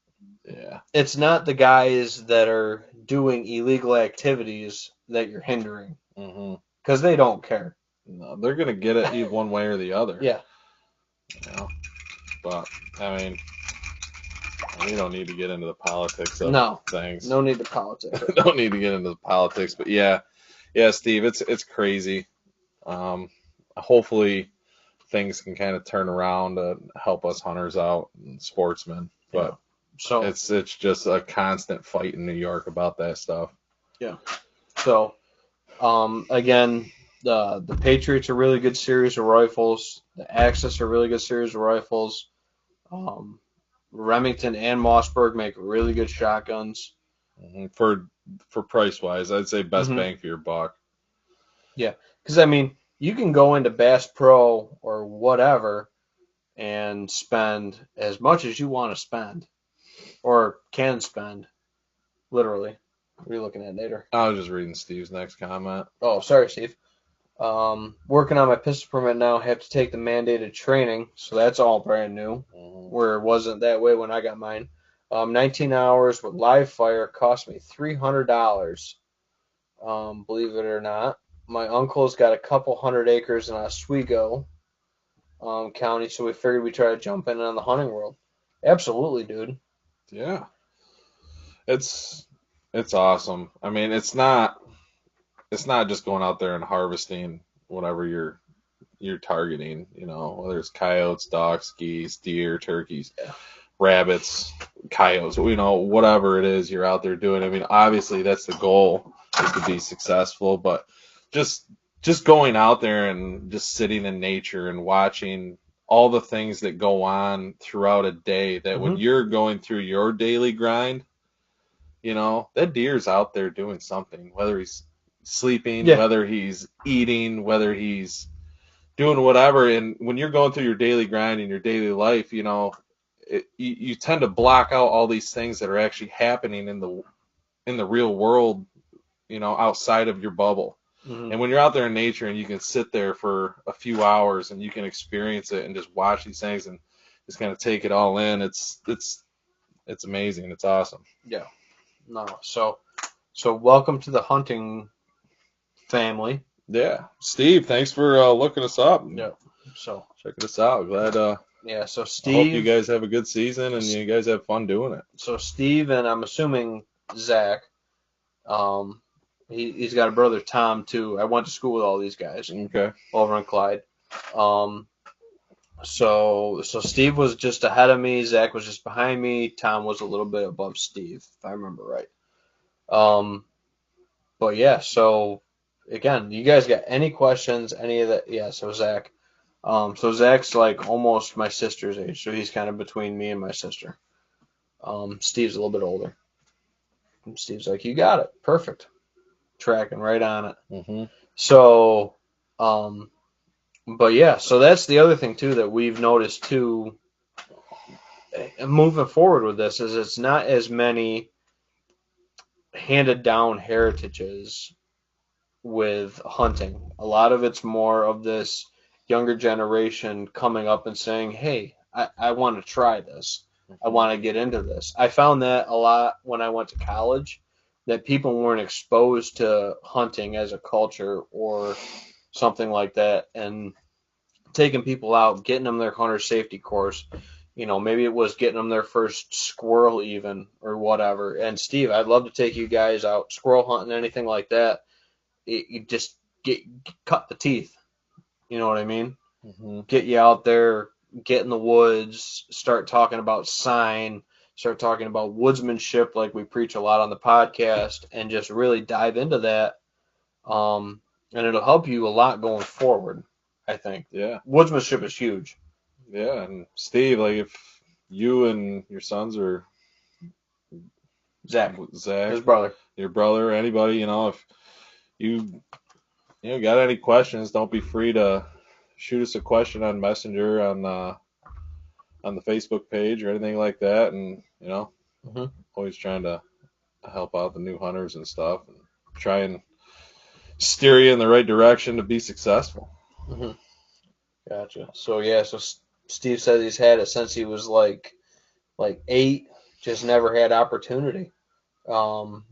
Yeah. It's not the guys that are doing illegal activities that you're hindering. Because they don't care. No, they're going to get it one way or the other. Yeah. You know? But, I mean, we don't need to get into the politics of things. No need to politics. Don't need to get into the politics. But, yeah, Steve, it's crazy. Hopefully things can kind of turn around to help us hunters out and sportsmen. But so it's just a constant fight in New York about that stuff. Yeah. So, again, the Patriots are a really good series of rifles. The Axis are a really good series of rifles. Remington and Mossberg make really good shotguns. For price wise, I'd say best bang for your buck. Yeah, because I mean, you can go into Bass Pro or whatever and spend as much as you want to spend, or can spend, literally. What are you looking at, Nader? I was just reading Steve's next comment. Oh, sorry, Steve. Working on my pistol permit now. Have to take the mandated training, so that's all brand new. Where it wasn't that way when I got mine. 19 hours with live fire cost me $300. Believe it or not. My uncle's got a couple hundred acres in Oswego County, so we figured we'd try to jump in on the hunting world. Absolutely, dude. Yeah. It's awesome. I mean, it's not just going out there and harvesting whatever you're targeting, you know, whether it's coyotes, ducks, geese, deer, turkeys, rabbits, coyotes, you know, whatever it is you're out there doing. I mean, obviously that's the goal, is to be successful, but just going out there and just sitting in nature and watching all the things that go on throughout a day, that when you're going through your daily grind, you know, that deer's out there doing something, whether he's sleeping, whether he's eating, whether he's doing whatever. And when you're going through your daily grind in your daily life, you know, you tend to block out all these things that are actually happening in the real world, you know, outside of your bubble. And when you're out there in nature and you can sit there for a few hours and you can experience it and just watch these things and just kind of take it all in, it's amazing. It's awesome. Yeah. No. So welcome to the hunting family. Yeah. Steve, thanks for looking us up. Yeah. So checking us out. Glad. Yeah. So Steve, I hope you guys have a good season and you guys have fun doing it. So Steve and I'm assuming Zach, he's got a brother Tom too. I went to school with all these guys. Okay. Over in Clyde. So Steve was just ahead of me. Zach was just behind me. Tom was a little bit above Steve, if I remember right. But yeah, so again, you guys got any questions? Any of that? Yeah. So Zach. So Zach's like almost my sister's age, so he's kind of between me and my sister. Steve's a little bit older. And Steve's like, you got it, perfect, tracking right on it. So, but yeah, so that's the other thing too that we've noticed too. Moving forward with this is it's not as many handed down heritages with hunting. A lot of it's more of this younger generation coming up and saying, hey, I want to try this. I want to get into this. I found that a lot when I went to college, that people weren't exposed to hunting as a culture or something like that, and taking people out, getting them their hunter safety course. You know, maybe it was getting them their first squirrel even or whatever. And Steve, I'd love to take you guys out squirrel hunting, anything like that. You just cut the teeth. You know what I mean? Mm-hmm. Get you out there, get in the woods, start talking about sign, start talking about woodsmanship like we preach a lot on the podcast, and just really dive into that. And it'll help you a lot going forward, I think. Yeah. Woodsmanship is huge. Yeah, and Steve, like if you and your sons or Zach, Zach, his brother. your brother, anybody, if you got any questions, don't be free to shoot us a question on Messenger on the Facebook page or anything like that, and Mm-hmm. always trying to help out the new hunters and stuff, and try and steer you in the right direction to be successful. Mm-hmm. Gotcha. So yeah, so Steve says he's had it since he was like 8, just never had opportunity. Can't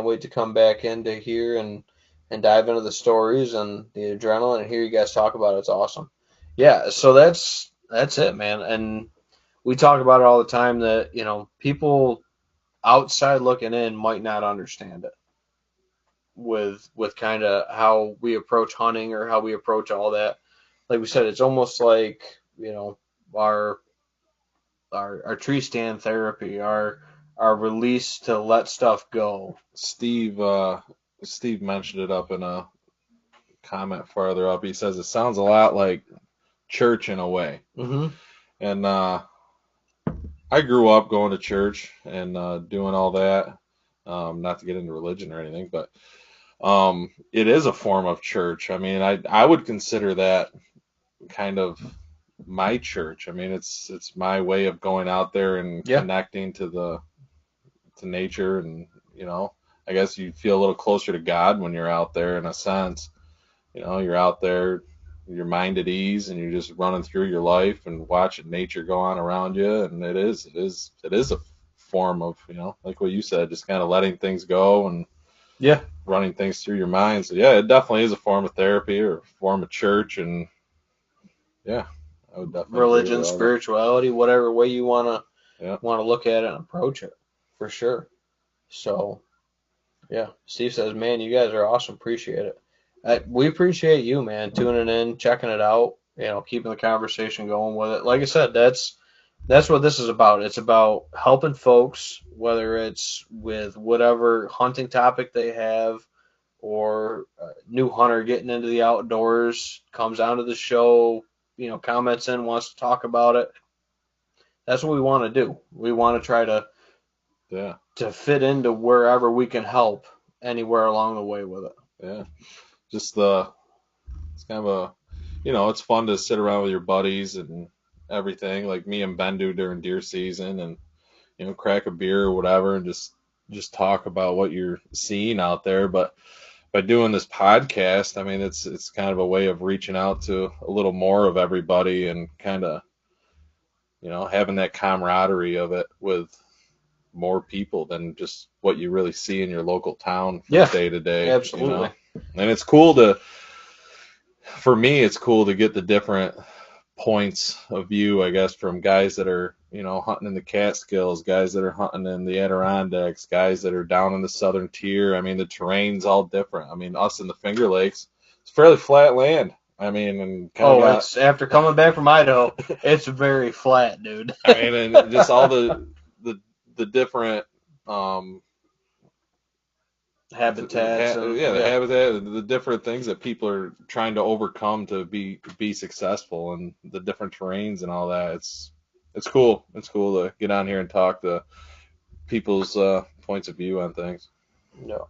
wait to come back into here and dive into the stories and the adrenaline and hear you guys talk about it. It's awesome. Yeah, so that's it, man. And we talk about it all the time that, people outside looking in might not understand it with kind of how we approach hunting or how we approach all that. Like we said, it's almost like, our our tree stand therapy, our release to let stuff go. Steve mentioned it up in a comment farther up. He says it sounds a lot like church in a way. Mm-hmm. And I grew up going to church and doing all that. Not to get into religion or anything, but it is a form of church. I mean, I would consider that kind of my church. I mean, it's my way of going out there and connecting to nature, and I guess you feel a little closer to God when you're out there in a sense. You're out there, your mind at ease, and you're just running through your life and watching nature go on around you. And it is a form of, like what you said, just kind of letting things go and running things through your mind. So yeah, it definitely is a form of therapy or a form of church. And yeah, I would definitely religion, spirituality, whatever way you want to look at it and approach it, for sure. So yeah, Steve says, man, you guys are awesome. Appreciate it. We appreciate you, man, tuning in, checking it out, keeping the conversation going with it. Like I said, that's what this is about. It's about helping folks, whether it's with whatever hunting topic they have, or a new hunter getting into the outdoors, comes onto the show, comments in, wants to talk about it. That's what we want to do. We want to try to fit into wherever we can help anywhere along the way with it. Yeah. It's kind of a, it's fun to sit around with your buddies and everything, like me and Ben do during deer season, and crack a beer or whatever, and just talk about what you're seeing out there. But by doing this podcast, I mean, it's kind of a way of reaching out to a little more of everybody and kind of, having that camaraderie of it with more people than just what you really see in your local town from day to day. Absolutely. And it's for me, it's cool to get the different points of view, I guess, from guys that are, hunting in the Catskills, guys that are hunting in the Adirondacks, guys that are down in the southern tier. I mean, the terrain's all different. I mean, us in the Finger Lakes, it's fairly flat land. I mean, and it's after coming back from Idaho, it's very flat, dude. I mean, and just all the different habitats, the habitat, the different things that people are trying to overcome to be successful, and the different terrains and all that. It's cool. It's cool to get on here and talk to people's points of view on things. No.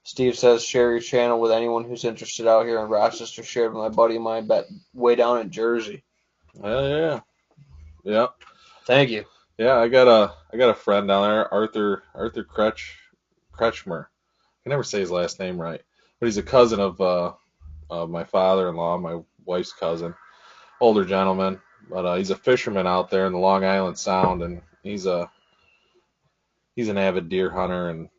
Steve says, share your channel with anyone who's interested out here in Rochester. Shared with my buddy of mine way down in Jersey. Hell yeah. Thank you. Yeah, I got a friend down there, Arthur Kretschmer. I can never say his last name right, but he's a cousin of my father-in-law, my wife's cousin, older gentleman, but he's a fisherman out there in the Long Island Sound, and he's an avid deer hunter, and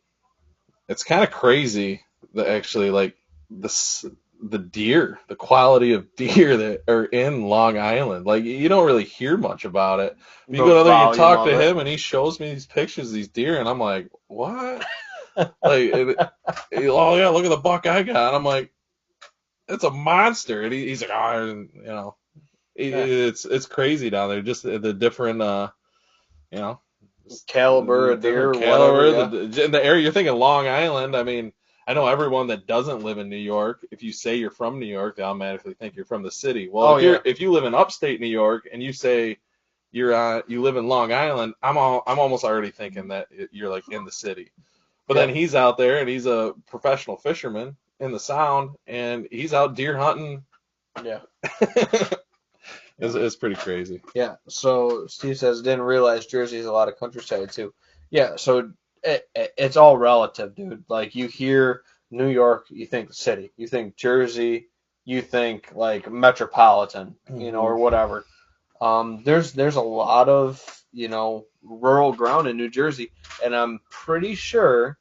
it's kind of crazy that actually, like, the deer, the quality of deer that are in Long Island. Like, you don't really hear much about it. You go down there, you talk to him, and he shows me these pictures of these deer, and I'm like, what? Like, oh yeah, look at the buck I got. And I'm like, it's a monster, and he's like, oh, you know, it's crazy down there. Just the different, you know, caliber the of deer different or whatever. caliber, Yeah. the area. You're thinking Long Island. I mean, I know everyone that doesn't live in New York. If you say you're from New York, they automatically think you're from the city. Well, Oh yeah. if you live in upstate New York and you say you live in Long Island, I'm almost already thinking that you're like in the city. But then Yep. he's out there and he's a professional fisherman in the Sound, and he's out deer hunting. Yeah. It's pretty crazy. Yeah. So Steve says didn't realize Jersey's a lot of countryside too. Yeah. So it's all relative, dude. Like you hear New York, you think city. You think Jersey, you think like metropolitan, Mm-hmm. or whatever. There's a lot of rural ground in New Jersey, and I'm pretty sure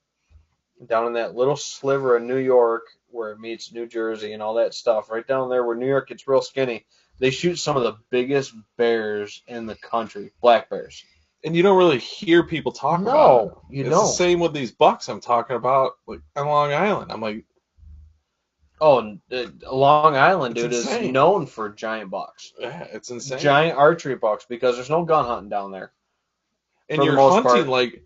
down in that little sliver of New York where it meets New Jersey and all that stuff, right down there where New York gets real skinny, they shoot some of the biggest bears in the country, black bears. And you don't really hear people talk about it. No, you It's the don't. same with these bucks I'm talking about, like on Long Island. I'm like, Oh, and Long Island, it's dude, is insane. known for giant bucks, Yeah, it's insane. giant archery bucks, because there's no gun hunting down there And for the you're most hunting part. like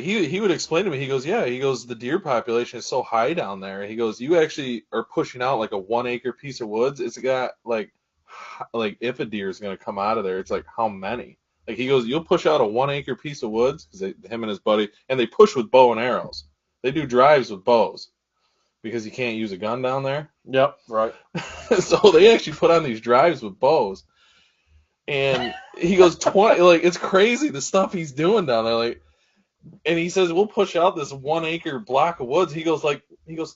he would explain to me. He goes, yeah. He goes, the deer population is so high down there. He goes, you actually are pushing out like a 1 acre piece of woods. It's got like if a deer is gonna come out of there, it's like how many. Like he goes, you'll push out a 1 acre piece of woods because him and his buddy, and they push with bow and arrows. They do drives with bows because you can't use a gun down there. Yep, right. So they actually put on these drives with bows. And he goes 20, like it's crazy the stuff he's doing down there. Like, and he says we'll push out this 1 acre block of woods. He goes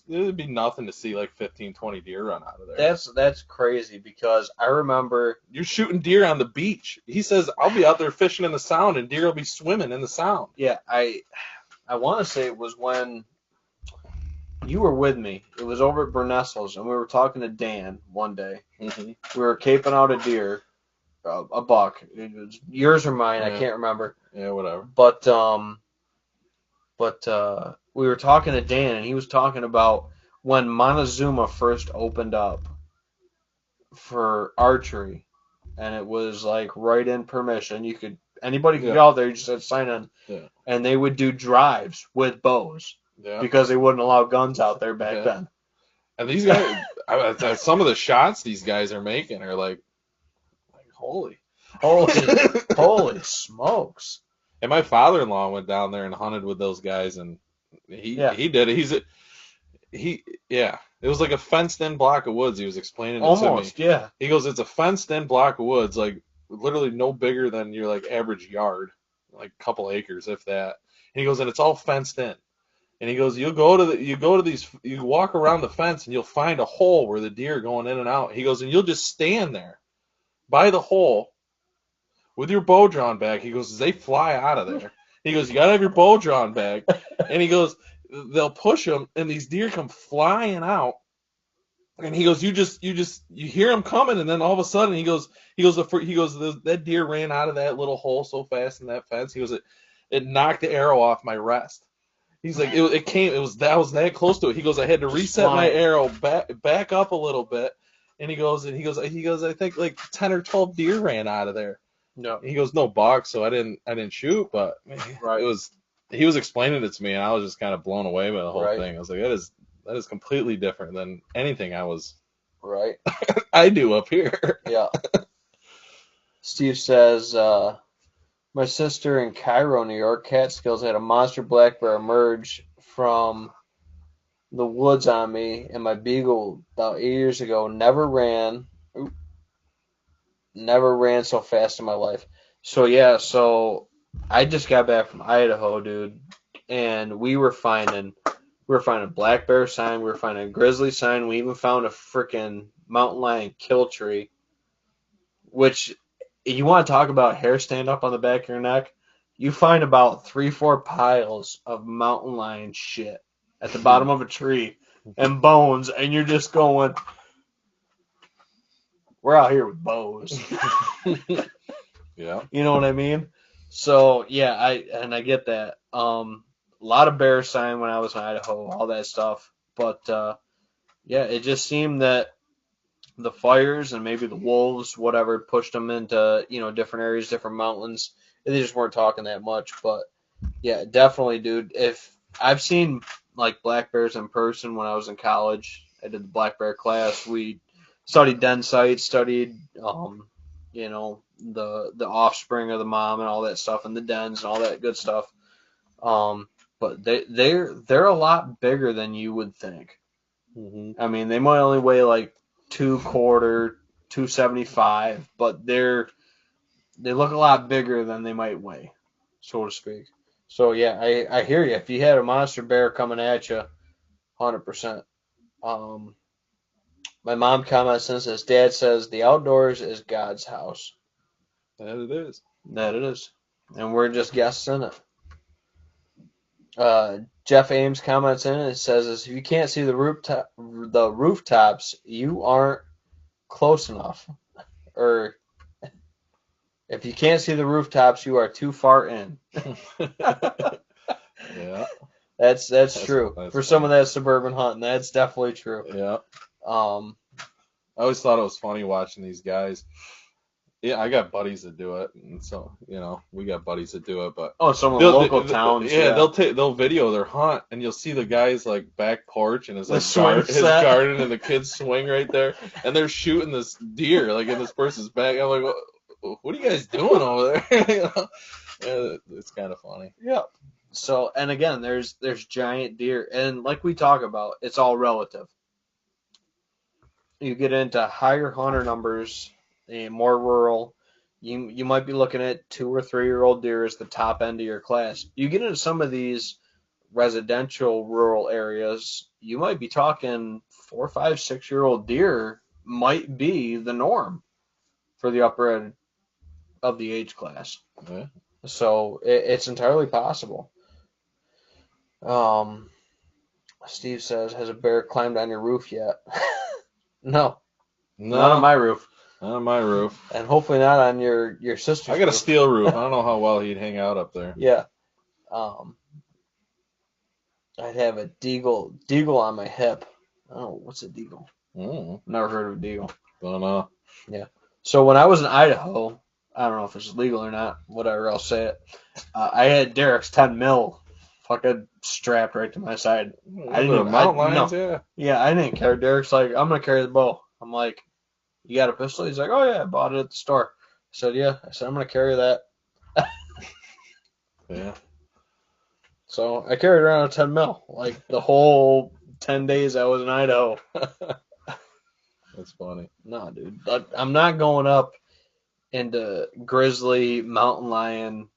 it'd be nothing to see like 15, 20 deer run out of there. That's crazy, because I remember. You're shooting deer on the beach. He says I'll be out there fishing in the Sound and deer will be swimming in the Sound. Yeah, I want to say it was when you were with me. It was over at Bernestle's, and we were talking to Dan one day. Mm-hmm. We were caping out a deer, a buck. It was yours or mine, I Yeah. can't remember. Yeah, whatever. But we were talking to Dan, and he was talking about when Montezuma first opened up for archery, and it was like write-in permission. Anybody could go out there. You just had to sign in, Yeah. and they would do drives with bows Yeah. because they wouldn't allow guns out there back Yeah. then. And these guys, some of the shots these guys are making are like holy. Holy smokes! And my father-in-law went down there and hunted with those guys, and he did it. It was like a fenced-in block of woods. He was explaining it Almost, to me. yeah. He goes, it's a fenced-in block of woods, like literally no bigger than your like average yard, like a couple acres, if that. And he goes, and it's all fenced in. And he goes, you walk around the fence and you'll find a hole where the deer are going in and out. He goes, and you'll just stand there by the hole with your bow drawn back. He goes, they fly out of there. He goes, you gotta have your bow drawn back. And he goes, they'll push them, and these deer come flying out. And he goes, you hear them coming, and then all of a sudden he goes, that deer ran out of that little hole so fast in that fence. He goes, it knocked the arrow off my rest. He's like, I was that close to it. He goes, I had to reset my arrow back up a little bit. And he goes, I think like 10 or 12 deer ran out of there. No. He goes, no buck, so I didn't shoot, but Right. he was explaining it to me, and I was just kind of blown away by the whole Right. thing. I was like, that is completely different than anything Right. I do up here. Yeah. Steve says, my sister in Cairo, New York, Catskills, had a monster black bear emerge from the woods on me, and my beagle about 8 years ago never ran so fast in my life. So yeah, I just got back from Idaho, dude, and we were finding black bear sign, we were finding grizzly sign, we even found a freaking mountain lion kill tree, which, you want to talk about hair stand up on the back of your neck? You find about 3-4 piles of mountain lion shit at the bottom of a tree and bones, and you're just going, we're out here with bows. Yeah. You know what I mean? So yeah, I get that. A lot of bear sign when I was in Idaho, all that stuff. But yeah, it just seemed that the fires and maybe the wolves, whatever, pushed them into, different areas, different mountains. And they just weren't talking that much. But yeah, definitely, dude. If I've seen like black bears in person when I was in college, I did the black bear class. We studied den sites, studied, the offspring of the mom and all that stuff, and the dens and all that good stuff. But they're a lot bigger than you would think. Mm-hmm. I mean, they might only weigh like 2 quarter, 275, but they look a lot bigger than they might weigh, so to speak. So yeah, I hear you. If you had a monster bear coming at you, 100%. Um, my mom comments and says, "Dad says the outdoors is God's house." That it is. That it is, and we're just guests in it. Jeff Ames comments in and says, "If you can't see the rooftops, you aren't close enough, or if you can't see the rooftops, you are too far in." Yeah, That's true. that's For funny. some of that suburban hunting, that's definitely true. Yeah, Um, I always thought it was funny watching these guys. Yeah, I got buddies that do it, and so we got buddies that do it. But some of the local towns, yeah, yeah. they'll video their hunt, and you'll see the guy's like back porch and his The like swing his set. garden, and the kids swing right there, and they're shooting this deer like in this person's back. I'm like, what are you guys doing over there? Yeah, it's kind of funny. Yeah. So, and again, there's giant deer, and like we talk about, it's all relative. You get into higher hunter numbers, more rural. You might be looking at 2 or 3 year old deer as the top end of your class. You get into some of these residential rural areas, you might be talking 4, 5, 6 year old deer might be the norm for the upper end of the age class. Yeah. So it's entirely possible. Um, Steve says, "Has a bear climbed on your roof yet?" No, not on No, my roof, not on my roof. and hopefully not on your sister's I got a roof. steel roof. I don't know how well he'd hang out up there. Yeah. Um, I'd have a deagle on my hip. Oh, what's a deagle? Never heard of a deagle. Don't know. Yeah. So when I was in Idaho, I don't know if it's legal or not. Whatever, I'll say it. I had Derek's 10 mil fucking strapped right to my side. I didn't even, mountain lions, no. Yeah, I didn't care. Derek's like, "I'm gonna carry the bow." I'm like, "You got a pistol?" He's like, "Oh yeah, I bought it at the store." I said, "Yeah." I said, "I'm gonna carry that." Yeah. So I carried around a 10 mil like the whole 10 days I was in Idaho. That's funny. No, dude, I'm not going up into grizzly mountain lion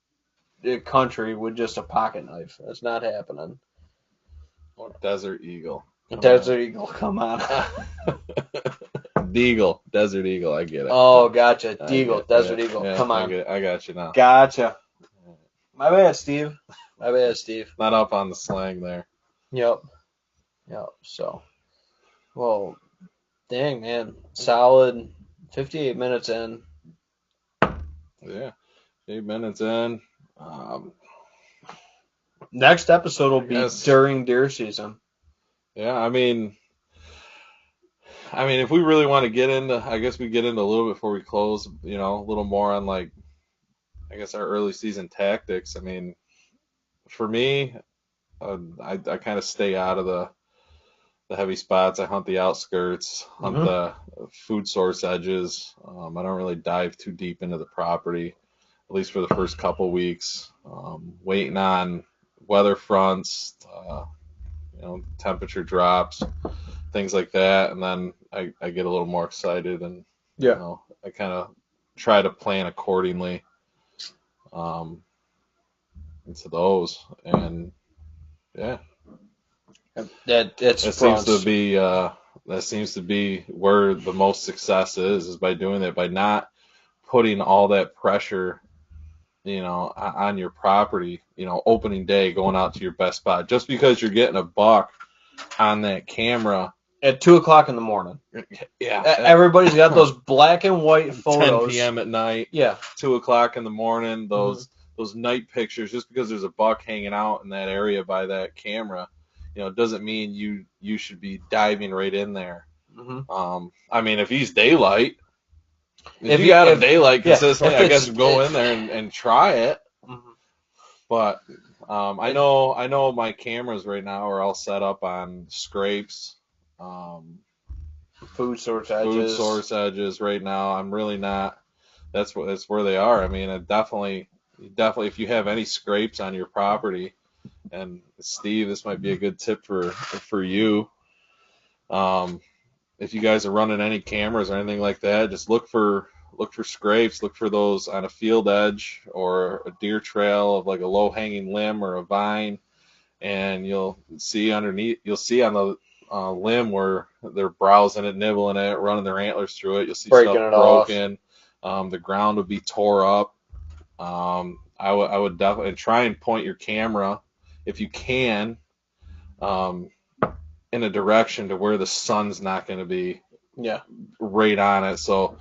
country with just a pocket knife. That's not happening. Or desert eagle. Desert eagle, come on. Deagle, desert eagle. I get it. Oh, gotcha. Deagle, desert eagle. Yeah, Come on. I got you now. Gotcha. My bad, Steve. My bad, Steve. Not up on the slang there. Yep. So, well, dang, man. Solid 58 minutes in. Yeah. 8 minutes in. Next episode will be during deer season. Yeah, I mean, if we really want to get into, I guess we get into a little bit before we close, a little more on like, I guess our early season tactics. I mean, for me, I kind of stay out of the heavy spots. I hunt the outskirts, hunt the food source edges. I don't really dive too deep into the property, at least for the first couple weeks. Waiting on weather fronts, temperature drops, things like that, and then I get a little more excited, and I kind of try to plan accordingly into those, and yeah, that seems to be where the most success is by doing that, by not putting all that pressure on your property, opening day, going out to your best spot, just because you're getting a buck on that camera at 2:00 in the morning. Yeah, everybody's got those black and white photos. 10 p.m. at night. Yeah, 2:00 in the morning. Those night pictures, just because there's a buck hanging out in that area by that camera, it doesn't mean you should be diving right in there. Mm-hmm. I mean, if he's daylight, if If you you, got him if daylight yeah, consistently, if I it's guess go in there and try it. mhm. But I it, know my cameras right now are all set up on scrapes, um, food source food edges, source edges. Right now, I'm really not. That's where they are. I mean, it definitely, if you have any scrapes on your property, and Steve, this might be a good tip for you. Um, if you guys are running any cameras or anything like that, just look for scrapes, look for those on a field edge or a deer trail of like a low hanging limb or a vine, and you'll see on the limb where they're browsing it, nibbling it, running their antlers through it. You'll see breaking stuff it off. broken. The ground would be tore up. I would definitely try and point your camera if you can, um, in a direction to where the sun's not going to be Yeah. right on it. So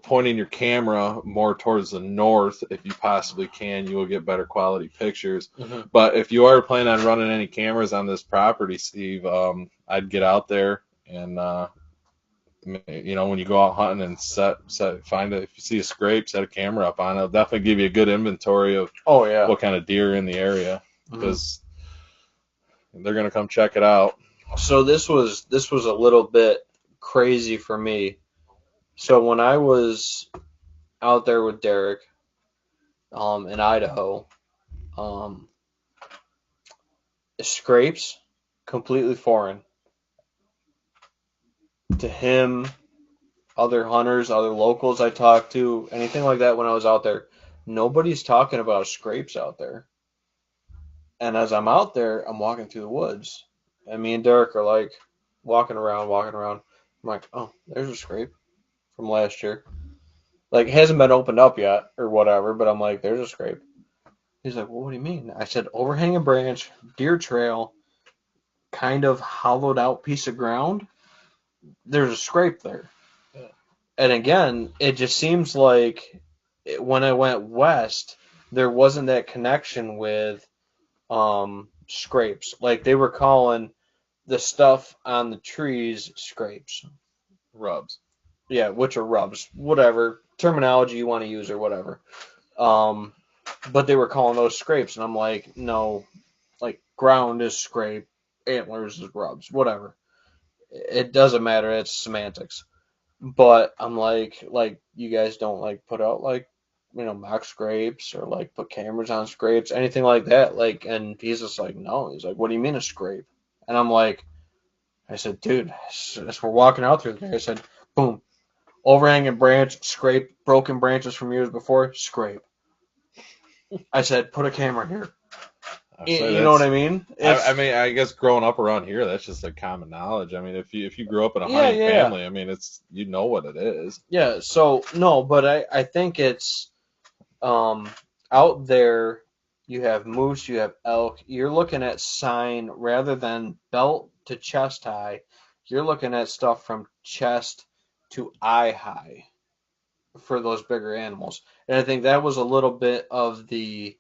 pointing your camera more towards the north, if you possibly can, you will get better quality pictures. Mm-hmm. But if you are planning on running any cameras on this property, Steve, I'd get out there and when you go out hunting and find it. If you see a scrape, set a camera up on it. It'll definitely give you a good inventory of Oh yeah. what kind of deer are in the area, Mm-hmm. because they're gonna come check it out. So this was a little bit crazy for me. So when I was out there with Derek, in Idaho, um, scrapes completely foreign to him. Other hunters, other locals I talked to, anything like that when I was out there, nobody's talking about scrapes out there. And as I'm out there, I'm walking through the woods, and me and Derek are like walking around, walking around. I'm like, oh, there's a scrape from last year. Like, it hasn't been opened up yet or whatever, but I'm like, there's a scrape. He's like, well, what do you mean? I said, overhanging branch, deer trail, kind of hollowed out piece of ground. There's a scrape there. And again, it just seems like when I went west, there wasn't that connection with scrapes. Like they were calling the stuff on the trees scrapes. Rubs. Yeah, which are rubs, whatever terminology you want to use or whatever. Um, but they were calling those scrapes, and I'm like, no, like ground is scrape, antlers is rubs, whatever. It doesn't matter. It's semantics. But I'm like you guys don't like put out like mock scrapes or like put cameras on scrapes, anything like that. Like, and he's just like, no. He's like, what do you mean a scrape? And I'm like, I said, dude, as we're walking out through there, I said, boom, overhanging branch, scrape, broken branches from years before, scrape. I said, put a camera here. So You know what I mean? I mean, I guess growing up around here, that's just like common knowledge. I mean, if you grew up in a Yeah, hunting yeah, yeah. family, I mean, you know what it is. Yeah, so no, but I think it's um out there you have moose, you have elk. You're looking at sign rather than belt to chest high. You're looking at stuff from chest to eye high for those bigger animals. And I think that was a little bit of the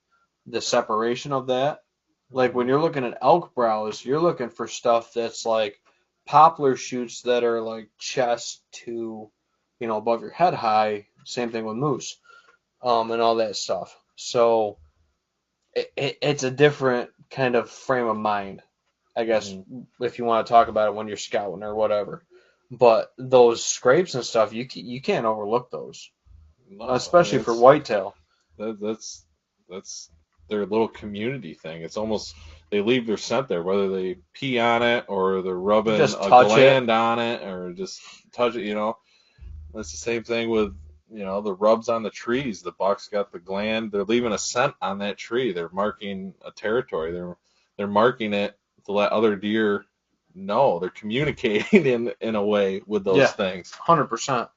separation of that. Like when you're looking at elk browse, you're looking for stuff that's like poplar shoots that are like chest to, above your head high. Same thing with moose, and all that stuff. So it's a different kind of frame of mind, I guess, Mm-hmm. if you want to talk about it when you're scouting or whatever. But those scrapes and stuff, you can't overlook those, No, I mean, especially for whitetail. that's their little community thing. It's almost they leave their scent there, whether they pee on it or they're rubbing Just a touch it. gland on it or just touch it. That's the same thing with the rubs on the trees. The buck's got the gland. They're leaving a scent on that tree. They're marking a territory. They're marking it to let other deer know. They're communicating in a way with those Yeah, things. 100%,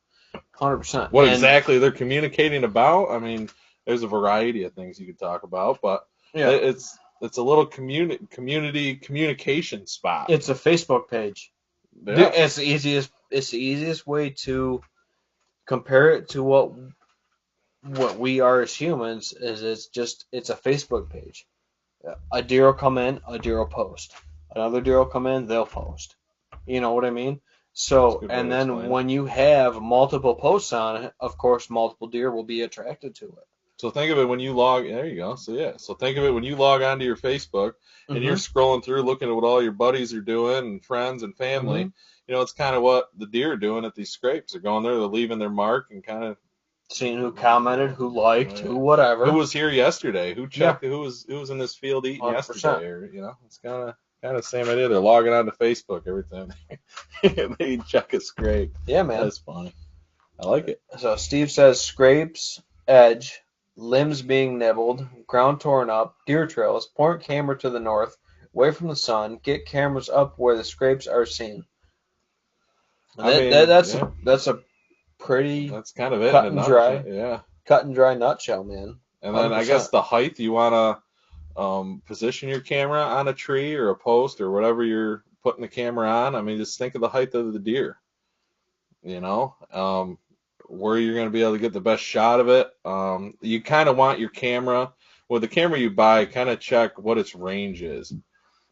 100%. What And exactly they're communicating about? I mean, there's a variety of things you could talk about, but yeah, it's a little community communication spot. it's a Facebook page. Yeah. It's the easiest way to compare it to what we are as humans is it's a Facebook page. A deer will come in, a deer will post. Another deer will come in, they'll post. You know what I mean? That's a So, good way and to then explain it. when you have multiple posts on it, of course, multiple deer will be attracted to it. So think of it when you log. There you go. So yeah. So think of it when you log onto your Facebook and you're Mm-hmm. scrolling through, looking at what all your buddies are doing and friends and Mm-hmm. family. You know, it's kind of what the deer are doing at these scrapes. They're going there, they're leaving their mark, and kind of. Seeing who commented, who liked, Yeah. who Who whatever. was here yesterday? Who Yeah, checked? Who was in this field eating 100%. yesterday? Or it's kind of the same idea. They're logging onto Facebook every time they check a scrape. Yeah, man. That's funny. I like it. So Steve says scrapes, edge, limbs being nibbled, ground torn up, deer trails, point camera to the north, away from the sun, get cameras up where the scrapes are seen. And I mean, yeah, that's a pretty that's kind of it in cut a and nutshell. dry Yeah. cut and dry nutshell, man. And then I guess 100%. the height, you want to position your camera on a tree or a post or whatever you're putting the camera on. I mean, just think of the height of the deer, you know, where you're going to be able to get the best shot of it. You kind of want your camera, the camera you buy, kind of check what its range is,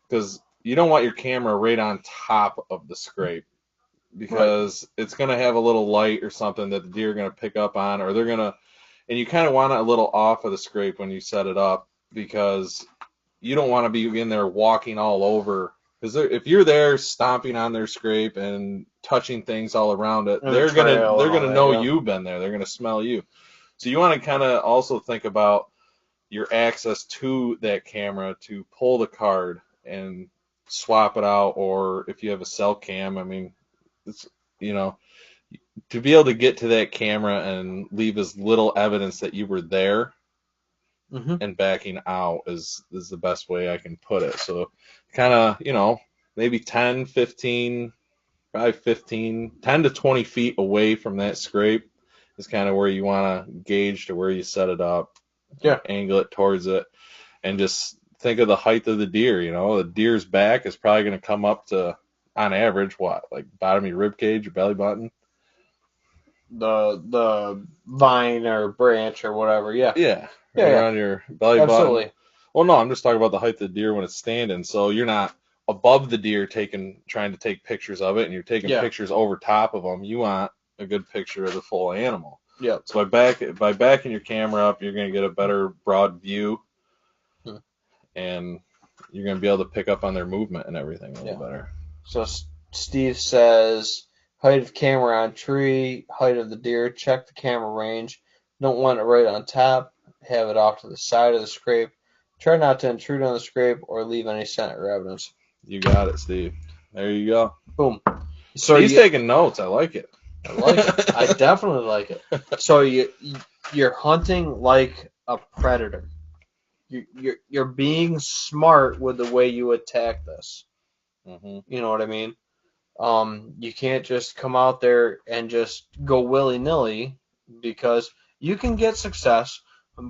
because you don't want your camera right on top of the scrape, Right. because it's going to have a little light or something that the deer are going to pick up on, or they're going to, and you kind of want it a little off of the scrape when you set it up, because you don't want to be in there walking all over. Because if you're there stomping on their scrape and touching things all around it, And the they're gonna trail they're and all gonna that, know yeah. you've been there. They're gonna smell you. So you want to kind of also think about your access to that camera to pull the card and swap it out, or if you have a cell cam, I mean, it's, you know, to be able to get to that camera and leave as little evidence that you were there Mm-hmm. and backing out is the best way I can put it. So kind of, maybe 10, 15, probably 15, 10 to 20 feet away from that scrape is kind of where you want to gauge to where you set it up, Yeah. angle it towards it, and just think of the height of the deer. The deer's back is probably going to come up to, on average, what, like bottom of your rib cage or belly button? The vine or branch or whatever. Yeah. Yeah, Yeah, right yeah. around your belly button. Absolutely. Well, no, I'm just talking about the height of the deer when it's standing. So you're not above the deer trying to take pictures of it, and you're taking Yeah. pictures over top of them. You want a good picture of the full animal. Yep. So by backing your camera up, you're going to get a better broad view, Hmm. and you're going to be able to pick up on their movement and everything a little better. So Steve says height of camera on tree, height of the deer, check the camera range. Don't want it right on top. Have it off to the side of the scrape. Try not to intrude on the scrape or leave any scent or evidence. You got it, Steve. There you go. Boom. So He's taking notes. I like it. I like it. I definitely like it. So you're hunting like a predator. You're being smart with the way you attack this. Mm-hmm. You know what I mean? You can't just come out there and just go willy-nilly, because you can get success,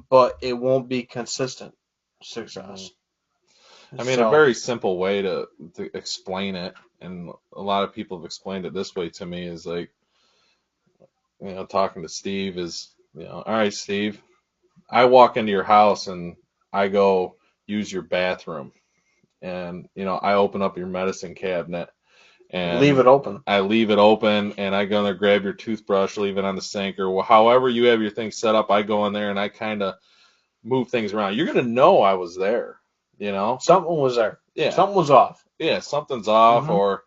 but it won't be consistent success. I mean, a very simple way to explain it, and a lot of people have explained it this way to me, is like, talking to Steve is, all right, Steve, I walk into your house and I go use your bathroom, and, I open up your medicine cabinet and leave it open. I leave it open, and I go in there, grab your toothbrush, leave it on the sink, or however you have your thing set up, I go in there and I kind of move things around. You're going to know I was there, Something was there. Yeah. Something was off. Yeah, something's off, Mhm. or,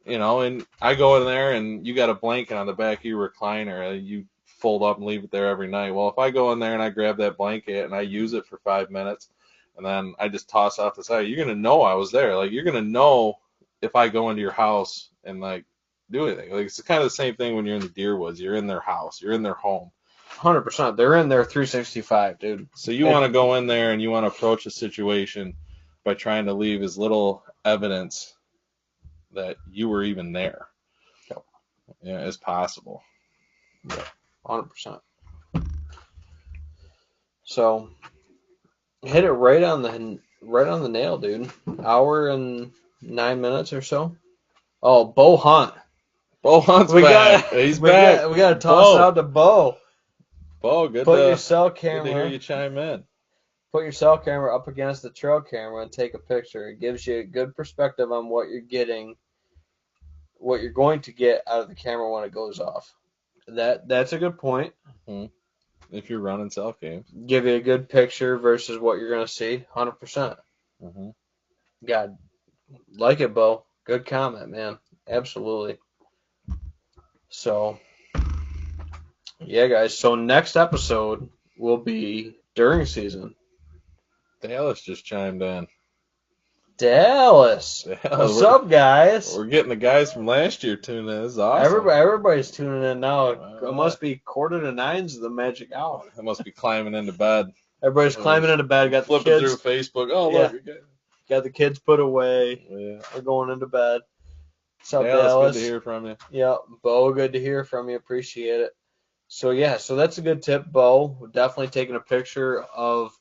and I go in there and you got a blanket on the back of your recliner. You fold up and leave it there every night. Well, if I go in there and I grab that blanket and I use it for 5 minutes and then I just toss off the side, you're going to know I was there. Like, you're going to know if I go into your house and, like, do anything. Like, it's kind of the same thing when you're in the deer woods. You're in their house. You're in their home. 100%. They're in there 365, dude. So you want to go in there and you want to approach a situation by trying to leave as little evidence that you were even there, as possible. Yeah, 100%. So hit it right on the nail, dude. Hour and 9 minutes or so. Oh, Bo Hunt. Bo Hunt's back. He's back. We got to toss it out to Bo. Bo, good Put to, your cell good to hear camera. you chime in. put your cell camera up against the trail camera and take a picture. It gives you a good perspective on what you're going to get out of the camera when it goes off. That's a good point. Mm-hmm. If you're running self games, give you a good picture versus what you're going to see. 100%. Mm-hmm. God, like it, Bo. Good comment, man. Absolutely. So, yeah, guys. So next episode will be during season. Dallas just chimed in. Dallas. What's up, guys? We're getting the guys from last year tuning in. This is awesome. Everybody's tuning in now. It must be 8:45 the magic hour. It must be climbing into bed. Everybody's climbing into bed. Got the flipping kids through Facebook. Oh, look. Yeah. Got the kids put away. Yeah. We're going into bed. What's up, Dallas? Good to hear from you. Yeah, Bo, good to hear from you. Appreciate it. So, yeah, so that's a good tip, Bo. We're definitely taking a picture of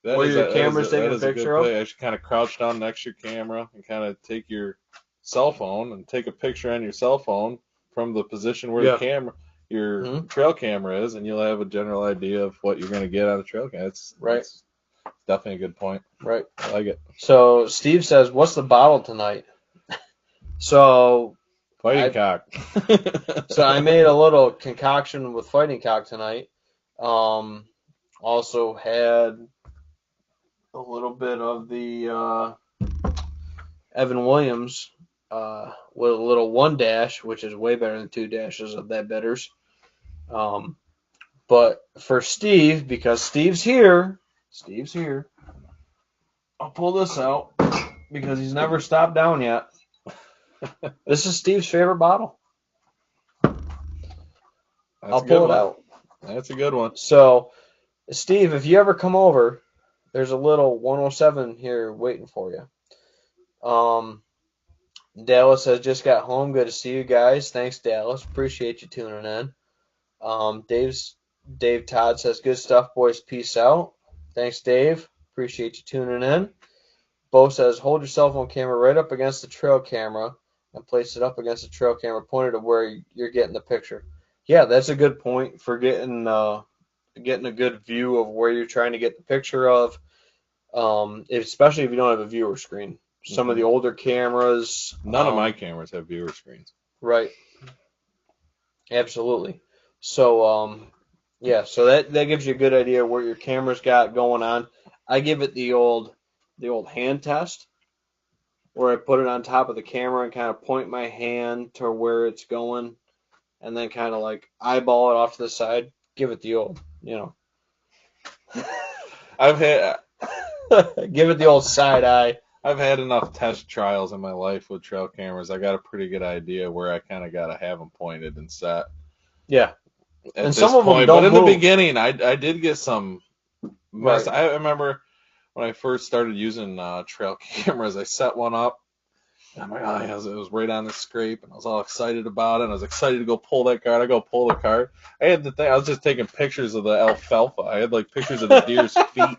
where your camera's taking a picture of. I should kind of crouch down next to your camera and kind of take your cell phone and take a picture on your cell phone from the position where the camera, your trail camera is, and you'll have a general idea of what you're going to get on the trail camera. It's definitely a good point. Right. I like it. So Steve says, what's the bottle tonight? So Fighting cock. So I made a little concoction with fighting cock tonight. Also had a little bit of the Evan Williams with a little 1 dash, which is way better than 2 dashes of that bitters. But for Steve, because Steve's here, I'll pull this out because he's never stopped down yet. This is Steve's favorite bottle. I'll pull it out. That's a good one. So, Steve, if you ever come over, there's a little 107 here waiting for you. Dallas has just got home. Good to see you guys. Thanks, Dallas. Appreciate you tuning in. Dave Todd says, good stuff, boys. Peace out. Thanks, Dave. Appreciate you tuning in. Bo says, hold your cell phone camera right up against the trail camera and place it up against the trail camera pointed at where you're getting the picture. Yeah, that's a good point for getting a good view of where you're trying to get the picture of, especially if you don't have a viewer screen. Some of the older cameras. None of my cameras have viewer screens. Right. Absolutely. So, so that gives you a good idea of where your camera's got going on. I give it the old hand test, where I put it on top of the camera and kind of point my hand to where it's going, and then kind of like eyeball it off to the side. Give it the old, I've had give it the old side eye. I've had enough test trials in my life with trail cameras. I got a pretty good idea where I kind of got to have them pointed and set. Yeah. And some of them don't But in the beginning, I did get some mess. Right. I remember when I first started using trail cameras, I set one up. And I'm like, oh, yeah, it was right on the scrape, and I was all excited about it. And I was excited to go pull that card. I go pull the card. I was just taking pictures of the alfalfa. I had like pictures of the deer's feet.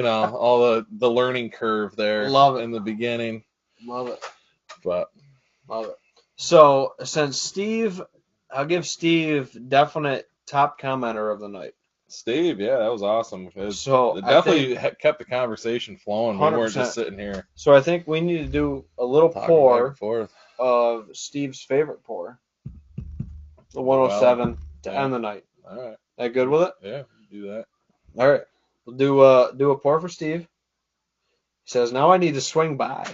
All the learning curve there. Love it. In the beginning. Love it. But love it. So since I'll give Steve definite top commenter of the night. Steve, yeah, that was awesome. It definitely kept the conversation flowing. 100%. We weren't just sitting here. So I think we need to do a little pour of Steve's favorite pour. The 107 to end the night. All right. That good with it? Yeah, do that. All right. We'll do a pour for Steve. He says, now I need to swing by.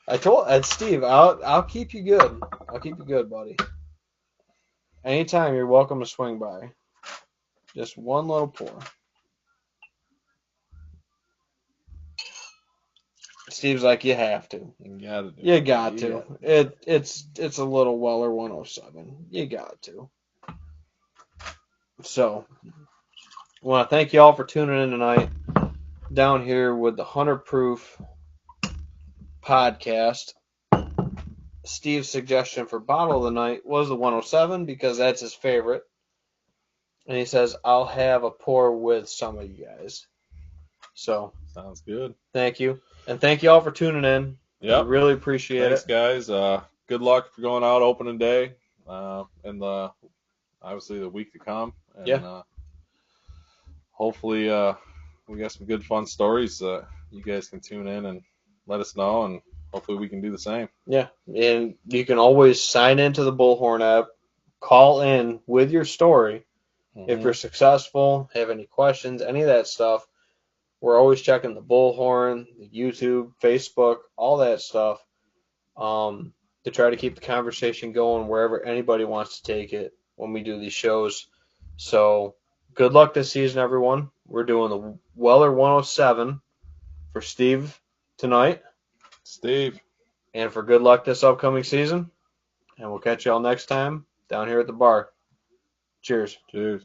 I told Steve, I'll keep you good. I'll keep you good, buddy. Anytime you're welcome to swing by. Just one little pour. Steve's like, you have to. You got to. It's a little Weller 107. You got to. So, I want to thank you all for tuning in tonight. Down here with the 100 Proof podcast. Steve's suggestion for bottle of the night was the 107 because that's his favorite. And he says, I'll have a pour with some of you guys. So. Sounds good. Thank you. And thank you all for tuning in. Yeah. Really appreciate it. Thanks, guys. Good luck for going out opening day. And obviously the week to come. And, hopefully we got some good fun stories that you guys can tune in and let us know, and hopefully we can do the same. Yeah, and you can always sign into the Bullhorn app, call in with your story. If Hmm. you're successful, have any questions, any of that stuff, we're always checking the Bullhorn, the YouTube, Facebook, all that stuff, to try to keep the conversation going wherever anybody wants to take it when we do these shows. So good luck this season, everyone. We're doing the Weller 107 for Steve tonight, Steve. and for good luck this upcoming season. And we'll catch y'all next time down here at the bar. Cheers. Cheers.